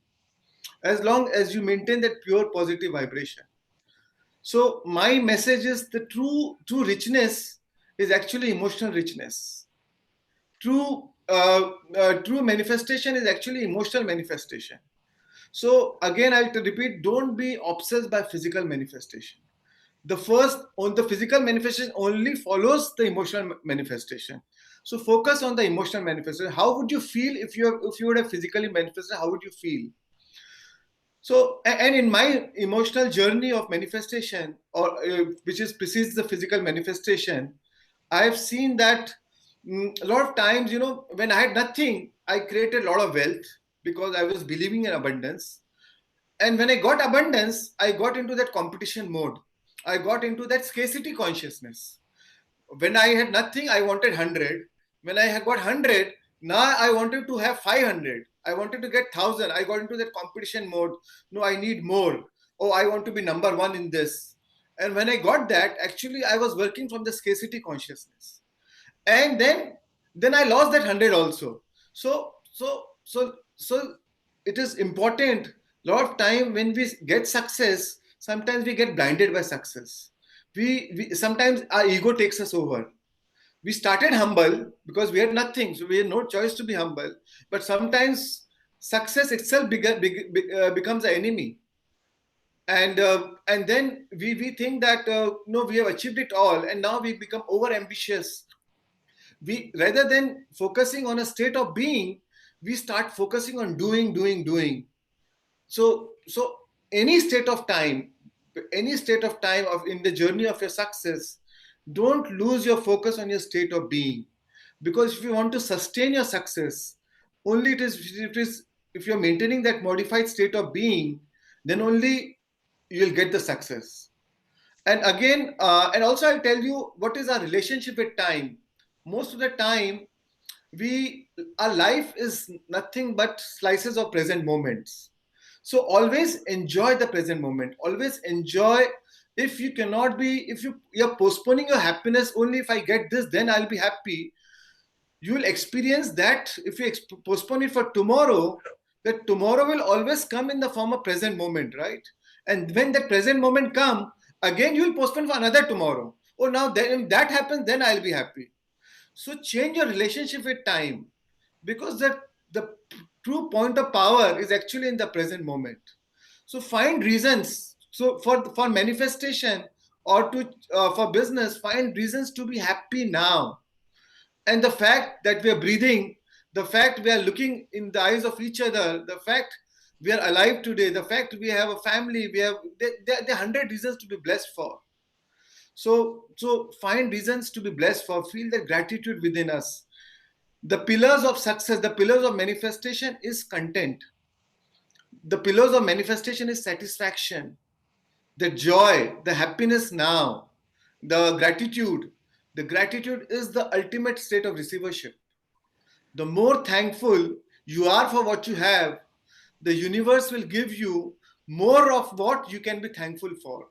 as long as you maintain that pure positive vibration. So my message is the true richness is actually emotional richness. True manifestation is actually emotional manifestation. So again, I'll repeat, don't be obsessed by physical manifestation. The physical manifestation only follows the emotional manifestation. So focus on the emotional manifestation. How would you feel if you would have physically manifested? How would you feel? So, and in my emotional journey of manifestation, or which precedes the physical manifestation, I've seen that a lot of times, when I had nothing, I created a lot of wealth because I was believing in abundance. And when I got abundance, I got into that competition mode. I got into that scarcity consciousness. When I had nothing, I wanted 100. When I had got 100, now I wanted to have 500. I wanted to get 1,000. I got into that competition mode. No, I need more. Oh, I want to be number one in this. And when I got that, actually, I was working from the scarcity consciousness. And then I lost that 100 also. So it is important. A lot of time when we get success, sometimes we get blinded by success. We sometimes our ego takes us over. We started humble because we had nothing, so we had no choice to be humble. But sometimes success itself becomes an enemy, and then we think that no, we have achieved it all, and now we become over ambitious. We, rather than focusing on a state of being, we start focusing on doing. So any state of time of in the journey of your success, don't lose your focus on your state of being, because if you want to sustain your success, only it is if you're maintaining that modified state of being, then only you'll get the success. And again, and also I'll tell you what is our relationship with time. Most of the time, our life is nothing but slices of present moments. So always enjoy the present moment. Always enjoy. If you're postponing your happiness, only if I get this, then I'll be happy. You will experience that. If you postpone it for tomorrow, that tomorrow will always come in the form of present moment, right? And when that present moment come, again you will postpone for another tomorrow. Oh, now then that happens, then I'll be happy. So change your relationship with time, because the true point of power is actually in the present moment. So find reasons. So for manifestation or for business, find reasons to be happy now. And the fact that we are breathing, the fact we are looking in the eyes of each other, the fact we are alive today, the fact we have a family, there are 100 reasons to be blessed for. So find reasons to be blessed for, feel the gratitude within us. The pillars of success, the pillars of manifestation is content. The pillars of manifestation is satisfaction, the joy, the happiness now, the gratitude. The gratitude is the ultimate state of receivership. The more thankful you are for what you have, the universe will give you more of what you can be thankful for.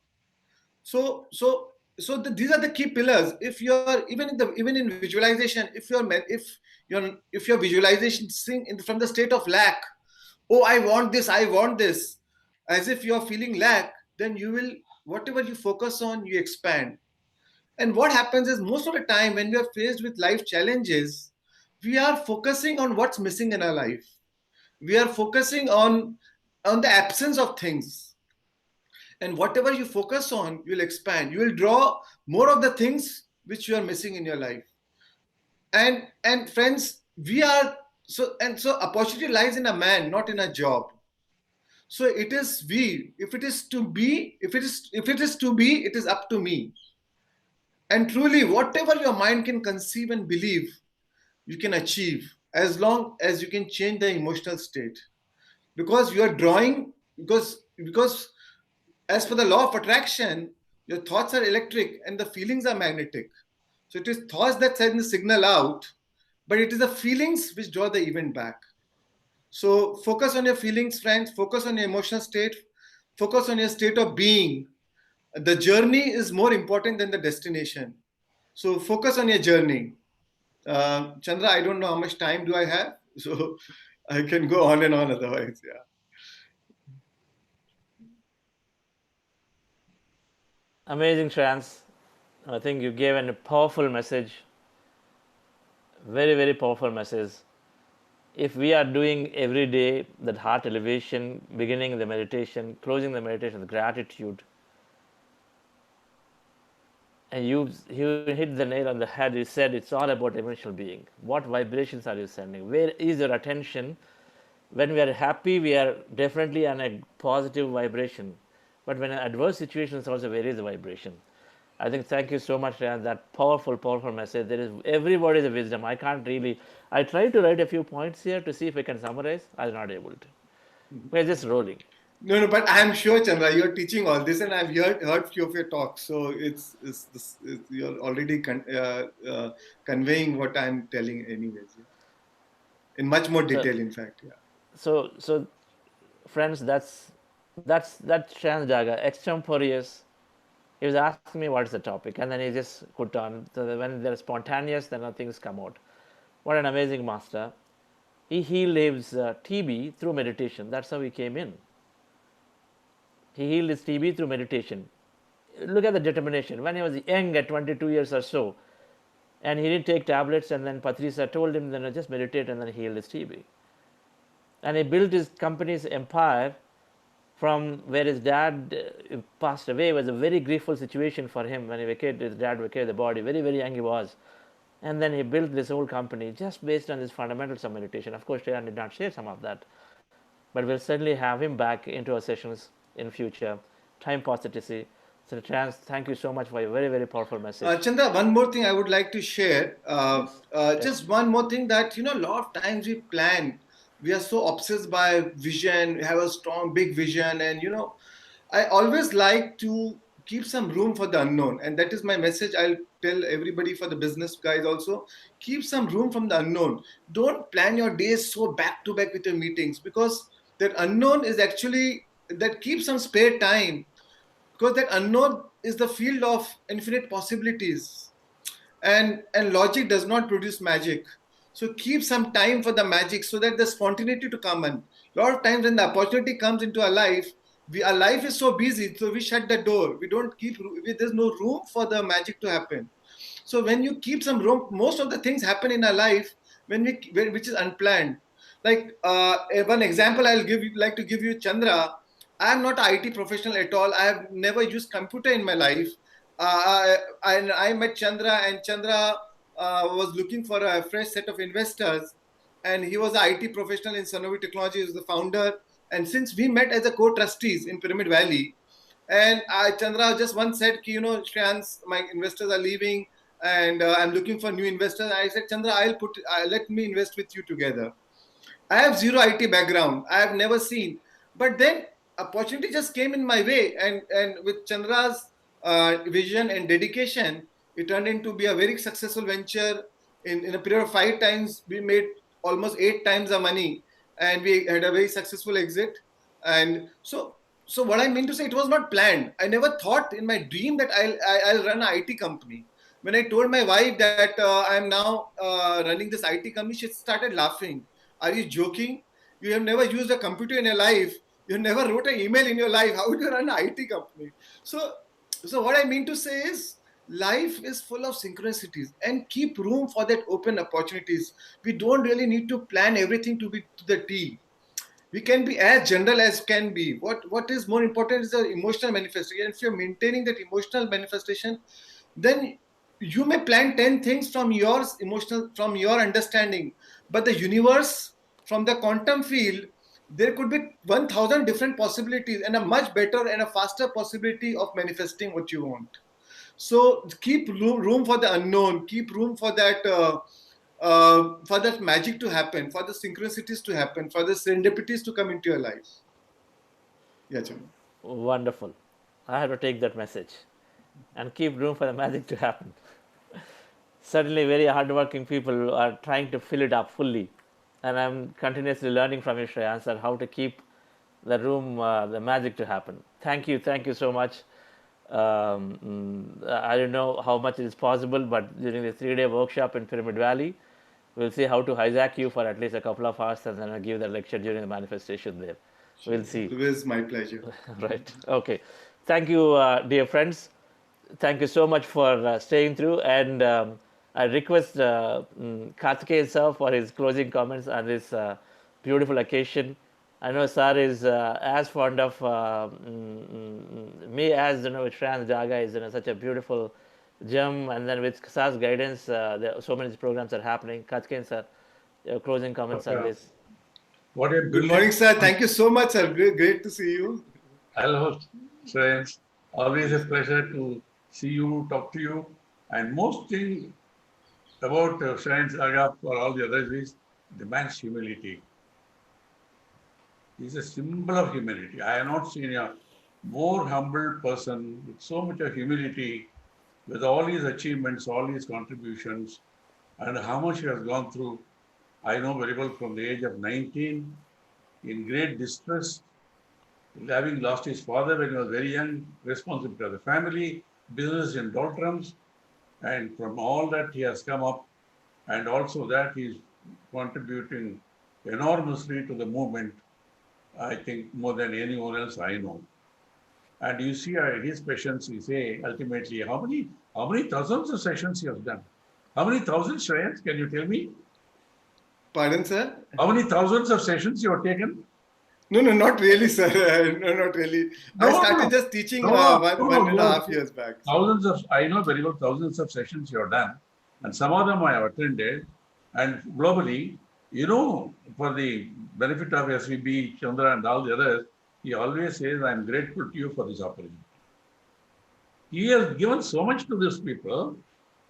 These are the key pillars. If you're even in visualization, if your visualization from the state of lack, oh, I want this, as if you're feeling lack, then you will, whatever you focus on, you expand. And what happens is, most of the time when we are faced with life challenges, we are focusing on what's missing in our life. We are focusing on the absence of things. And whatever you focus on, you'll expand. You will draw more of the things which you are missing in your life. And friends, so opportunity lies in a man, not in a job. So it is if it is to be, it is up to me. And truly, whatever your mind can conceive and believe, you can achieve, as long as you can change the emotional state. Because you are drawing, because as per the law of attraction, your thoughts are electric and the feelings are magnetic. So it is thoughts that send the signal out, but it is the feelings which draw the event back. So focus on your feelings, friends. Focus on your emotional state. Focus on your state of being. The journey is more important than the destination. So focus on your journey. Chandra, I don't know how much time do I have, so I can go on and on otherwise. Yeah. Amazing, Shrans. I think you gave a powerful message. Very, very powerful message. If we are doing every day that heart elevation, beginning the meditation, closing the meditation with gratitude, and you hit the nail on the head. You said it's all about emotional being. What vibrations are you sending? Where is your attention? When we are happy, we are definitely on a positive vibration. But when adverse situations also, where is the vibration? I think, thank you so much, Ryan, that powerful, powerful message. There is everybody is a wisdom. I can't really. I tried to write a few points here to see if I can summarize. I was not able to. We're just rolling. No, but I'm sure, Chandra, you're teaching all this, and I've heard few of your talks. So you're already conveying what I'm telling, anyways. Yeah. In much more detail, in fact. Yeah. So, friends, that's Shan's Jaga, extemporaneous. He was asking me what is the topic, and then he just put on. So when they're spontaneous, then things come out. What an amazing master! He healed his TB through meditation. That's how he came in. He healed his TB through meditation. Look at the determination. When he was young, at 22 years or so, and he didn't take tablets, and then Patricia told him, then just meditate, and then he healed his TB. And he built his company's empire from where his dad passed away. It was a very griefful situation for him when his dad vacated the body. Very, very young he was. And then he built this whole company just based on his fundamentals of meditation. Of course, Shayan did not share some of that. But we'll certainly have him back into our sessions in future. Time positivity. So, Trans, thank you so much for your very, very powerful message. Chandra, one more thing I would like to share. Just one more thing that, a lot of times we plan. We are so obsessed by vision, we have a strong, big vision. And, I always like to keep some room for the unknown. And that is my message. I'll tell everybody, for the business guys also, keep some room from the unknown. Don't plan your days so back to back with your meetings, because that unknown is actually, that keeps some spare time, because that unknown is the field of infinite possibilities. And logic does not produce magic. So keep some time for the magic, so that the spontaneity to come in. A lot of times when the opportunity comes into our life is so busy, so we shut the door. We don't there's no room for the magic to happen. So when you keep some room, most of the things happen in our life which is unplanned. Like one example like to give you, Chandra. I am not an IT professional at all. I have never used computer in my life. I met Chandra, and Chandra was looking for a fresh set of investors, and he was an IT professional in Sanofi Technology. He was the founder, and since we met as a co-trustees in Pyramid Valley, and Chandra just once said, Shreyans, my investors are leaving, and I'm looking for new investors. I said, Chandra, let me invest with you together. I have zero IT background. I have never seen. But then opportunity just came in my way, and with Chandra's vision and dedication, it turned into be a very successful venture. In a period of 5 times, we made almost 8 times the money, and we had a very successful exit. And so what I mean to say, it was not planned. I never thought in my dream that I'll run an IT company. When I told my wife that I'm now running this IT company, she started laughing. Are you joking? You have never used a computer in your life. You never wrote an email in your life. How would you run an IT company? So what I mean to say is life is full of synchronicities, and keep room for that open opportunities. We don't really need to plan everything to be to the T. We can be as general as can be. What is more important is the emotional manifestation. If you're maintaining that emotional manifestation, then you may plan 10 things from your understanding, but the universe, from the quantum field, there could be 1,000 different possibilities, and a much better and a faster possibility of manifesting what you want. So keep room for the unknown, keep room for that magic to happen, for the synchronicities to happen, for the serendipities to come into your life. Yeah, Chandra. Wonderful. I have to take that message and keep room for the magic to happen. Certainly, very hardworking people are trying to fill it up fully, and I'm continuously learning from you, Shreyans, on how to keep the room, the magic to happen. Thank you so much. I don't know how much it is possible, but during the 3-day workshop in Pyramid Valley, we'll see how to hijack you for at least a couple of hours, and then I'll give the lecture during the manifestation there. We'll see. It was my pleasure. Right. Okay. Thank you, dear friends. Thank you so much for staying through. And I request Karthikeyan sir for his closing comments on this beautiful occasion. I know sir is as fond of me as Shreyans Jaga is such a beautiful gem. And then with sir's guidance, so many programs are happening. Karthikeyan sir, your closing comments on this. What a Good morning, sir. Thank you so much, sir. Great to see you. Hello, Shreyans. Always a pleasure to see you, talk to you. And most thing about Shreyans Aga for all the others is the man's humility. He's a symbol of humility. I have not seen a more humble person with so much of humility, with all his achievements, all his contributions, and how much he has gone through. I know very well from the age of 19, in great distress, having lost his father when he was very young, responsible for the family, business in doldrums, and from all that he has come up, and also that he is contributing enormously to the movement, I think more than anyone else I know. And you see his patience, you say ultimately, how many thousands of sessions he has done? How many thousands, Shreyans, can you tell me? Pardon, sir? How many thousands of sessions you have taken? No, not really, sir. No, not really. No, I started just teaching one and a half years back. I know very well thousands of sessions you have done, and some of them I have attended. And globally, for the benefit of SVB, Chandra, and all the others, he always says, I'm grateful to you for this opportunity. He has given so much to these people.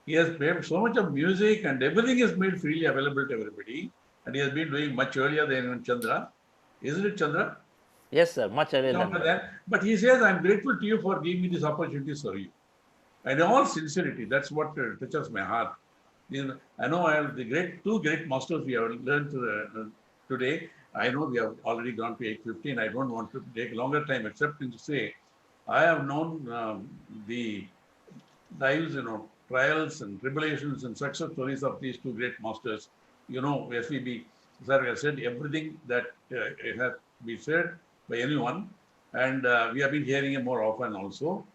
He has played so much of music, and everything is made freely available to everybody. And he has been doing much earlier than even Chandra. Isn't it, Chandra? Yes, sir. Much earlier than that. But he says, I'm grateful to you for giving me this opportunity to serve you. And in all sincerity, that's what touches my heart. I know I have two great masters we have learned today. I know we have already gone to 8:15. I don't want to take longer time except to say, I have known the lives, trials and tribulations and success stories of these two great masters. SVB, sir has said everything that has been said by anyone, and we have been hearing it more often also.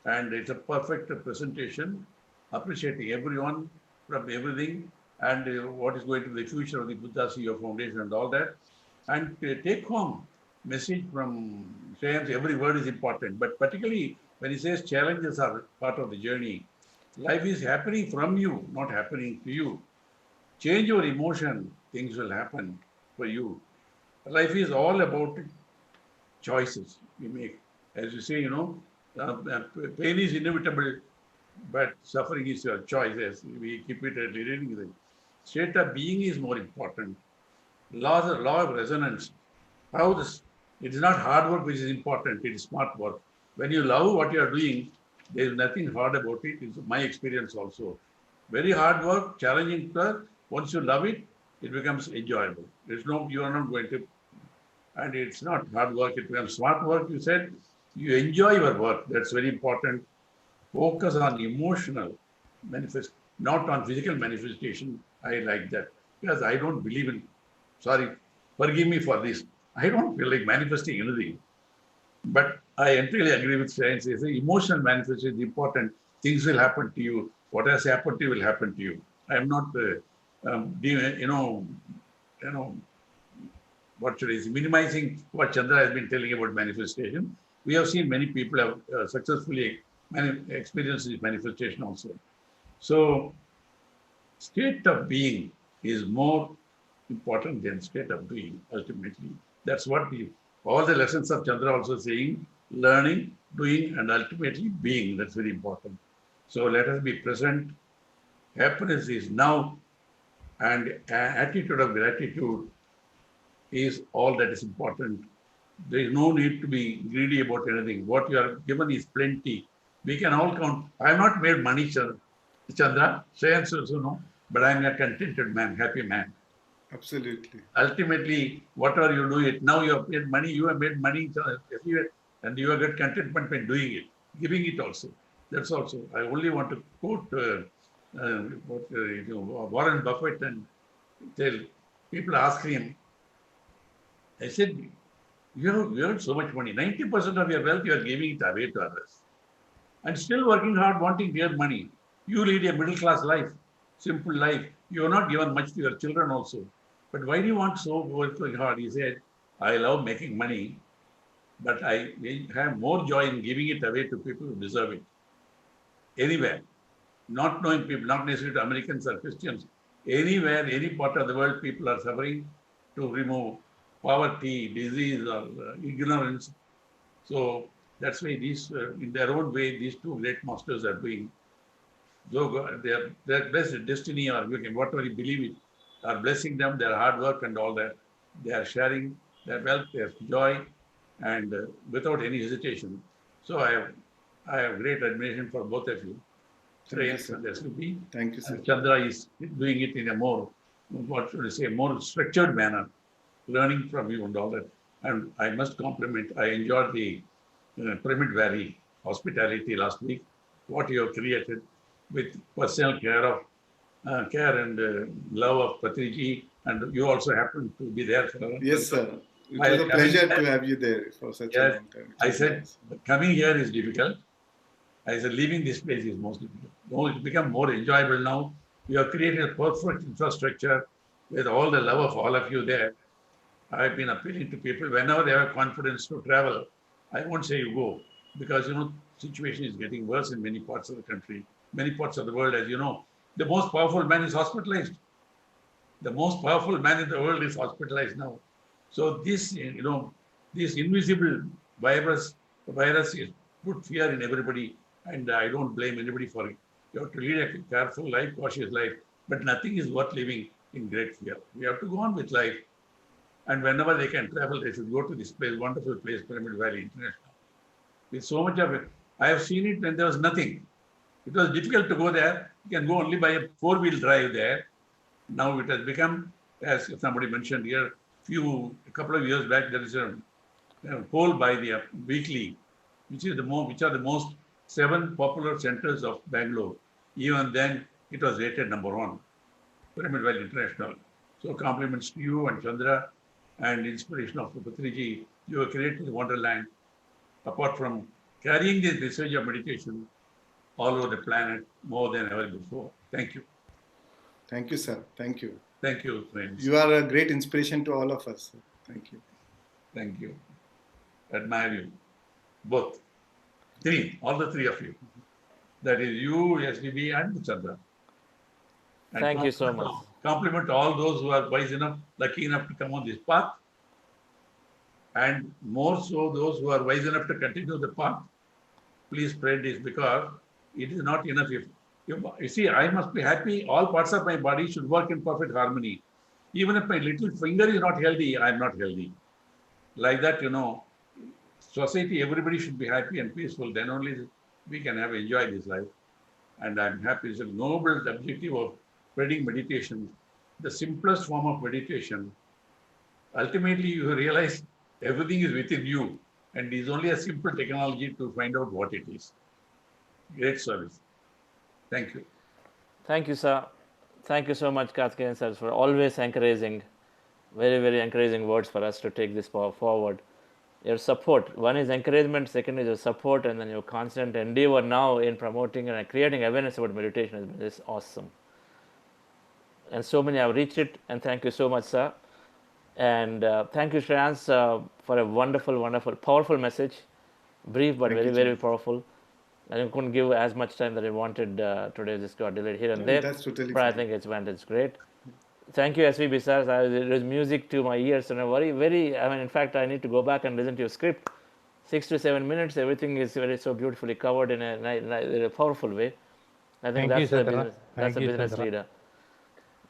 And it's a perfect presentation, appreciating everyone from everything and what is going to be the future of the Buddha CEO Foundation and all that. And take home message from Shreyans, every word is important, but particularly when he says challenges are part of the journey. Life is happening from you, not happening to you. Change your emotion, things will happen for you. Life is all about choices we make. As you say, pain is inevitable, but suffering is your choice. As we keep it at reading, the state of being is more important. Law of resonance. How this? It is not hard work which is important. It is smart work. When you love what you are doing, there is nothing hard about it. It's my experience also. Very hard work, challenging work. Once you love it, it becomes enjoyable. You are not going to, and it's not hard work. It becomes smart work. You said you enjoy your work. That's very important. Focus on emotional manifest, not on physical manifestation. I like that because I don't believe in. Sorry, forgive me for this. I don't feel like manifesting anything. But I entirely agree with science. They say emotional manifestation is important. Things will happen to you. What has happened to you will happen to you. I am not, what should I say, minimizing what Chandra has been telling about manifestation. We have seen many people have successfully experienced this manifestation also. So, state of being is more important than state of doing, ultimately. That's what all the lessons of Chandra also saying, learning, doing, and ultimately being. That's very important. So let us be present. Happiness is now, and attitude of gratitude is all that is important. There is no need to be greedy about anything. What you are given is plenty. We can all count. I have not made money, Chandra, say and so no, but I am a contented man, happy man. Absolutely. Ultimately, whatever you do it, now you have made money, and you have got contentment by doing it, giving it also. That's also. I only want to quote Warren Buffett and tell people ask him, I said, you earn so much money, 90% of your wealth you are giving it away to others. And still working hard, wanting to earn money. You lead a middle class life, simple life. You are not given much to your children also. But why do you want so working hard? He said, I love making money, but I have more joy in giving it away to people who deserve it. Anywhere. Not knowing people, not necessarily to Americans or Christians. Anywhere, any part of the world, people are suffering to remove poverty, disease, or ignorance. So that's why these, in their own way, these two great masters are doing. So their blessed destiny or whatever you believe in, are blessing them, their hard work and all that. They are sharing their wealth, their joy, and without any hesitation. So I have great admiration for both of you. Shreyas and SVP. Thank you, sir. Chandra is doing it in a more, what should I say, more structured manner, learning from you and all that. And I must compliment, I enjoyed the Pyramid Valley hospitality last week, what you have created with personal care and love of Patriji, and you also happened to be there for Yes, sir. It was a pleasure to have you there for such a long time. I said, coming here is difficult. I said, leaving this place is most difficult. No, it's become more enjoyable now. We have created a perfect infrastructure with all the love of all of you there. I've been appealing to people whenever they have confidence to travel. I won't say you go because, situation is getting worse in many parts of the country, many parts of the world, as you know. The most powerful man is hospitalized. The most powerful man in the world is hospitalized now. So this, this invisible virus is put fear in everybody, and I don't blame anybody for it. You have to lead a careful life, cautious life, but nothing is worth living in great fear. We have to go on with life, and whenever they can travel, they should go to this place, wonderful place, Pyramid Valley International. With so much of it, I have seen it when there was nothing. It was difficult to go there. You can go only by a four-wheel drive there. Now it has become, as somebody mentioned here, a couple of years back, there is a poll by the weekly, which are the most 7 popular centers of Bangalore. Even then, it was rated #1, Pyramid Valley International. So compliments to you and Chandra and inspiration of Patriji. You have created a wonderland. Apart from carrying this message of meditation all over the planet more than ever before. Thank you. Thank you, sir. Thank you. Thank you, friends. You are a great inspiration to all of us. Sir. Thank you. Thank you. Admire you. Both. All the three of you. That is you, SDB, and Chandra. And Thank you so much. Compliment all those who are wise enough, lucky enough to come on this path, and more so those who are wise enough to continue the path. Please spread this, because it is not enough. If you see, I must be happy. All parts of my body should work in perfect harmony. Even if my little finger is not healthy, I am not healthy. Like that, society, everybody should be happy and peaceful. Then only we can enjoy this life. And I'm happy. It's a noble objective of spreading meditation, the simplest form of meditation. Ultimately, you realize everything is within you, and it is only a simple technology to find out what it is. Great service. Thank you. Thank you, sir. Thank you so much, Karthikeyan sir, for always encouraging, very, very encouraging words for us to take this forward. Your support, one is encouragement, second is your support, and then your constant endeavor now in promoting and creating awareness about meditation has been just awesome. And so many have reached it, and thank you so much, sir. And thank you, Shreyans, for a wonderful, wonderful, powerful message. Brief but very, very powerful. I couldn't give as much time that I wanted today. Just got delayed here and there. That's totally but fine. I think it's great. Thank you, SVB sir. There is music to my ears, and in fact, I need to go back and listen to your script. 6 to 7 minutes, everything is so beautifully covered in a powerful way. I think that's the business leader.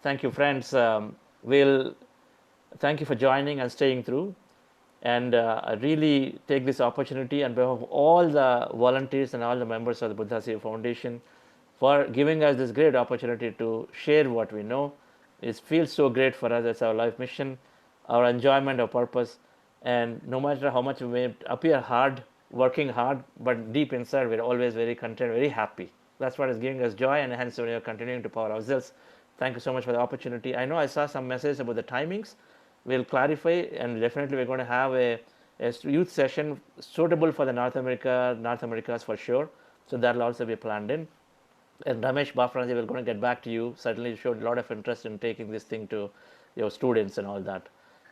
Thank you, friends. Thank you for joining and staying through. And I really take this opportunity on behalf of all the volunteers and all the members of the Buddha Seva Foundation for giving us this great opportunity to share what we know. It feels so great for us. It's our life mission, our enjoyment, our purpose. And no matter how much we may appear hard, working hard, but deep inside, we're always very content, very happy. That's what is giving us joy, and hence we are continuing to power ourselves. Thank you so much for the opportunity. I know I saw some messages about the timings. We'll clarify, and definitely we're going to have a youth session suitable for the North Americas for sure. So that will also be planned in. And Ramesh Bafranji, we're going to get back to you. Certainly showed a lot of interest in taking this thing to your students and all that.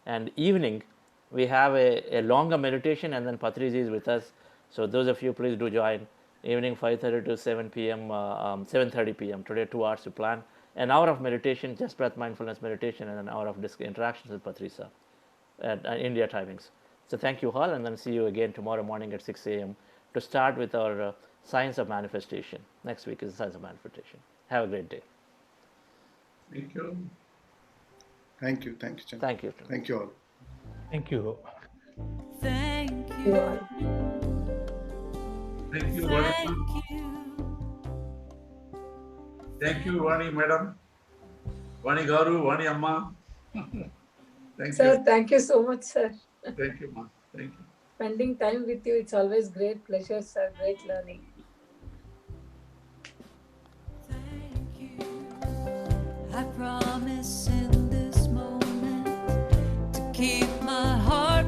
And evening, we have a longer meditation, and then Patriji is with us. So those of you, please do join. Evening 5:30 to 7 p.m., 7:30 p.m. Today, 2 hours to plan. An hour of meditation, just breath mindfulness meditation, and an hour of interactions with Patrisa at India timings. So thank you all, and then see you again tomorrow morning at 6 a.m. to start with our Science of Manifestation. Next week is the Science of Manifestation. Have a great day. Thank you. Thank you. Thank you, Chandra. Thank you. Thank you all. Thank you. Thank you. Thank you, Vani. Thank you, Vani Madam. Vani Garu, Vani Amma. Thank Sir, you. thank you so much, sir. Thank you, Ma. Thank you. Spending time with you, it's always great pleasure, sir. Great learning. Thank you. I promise in this moment to keep my heart.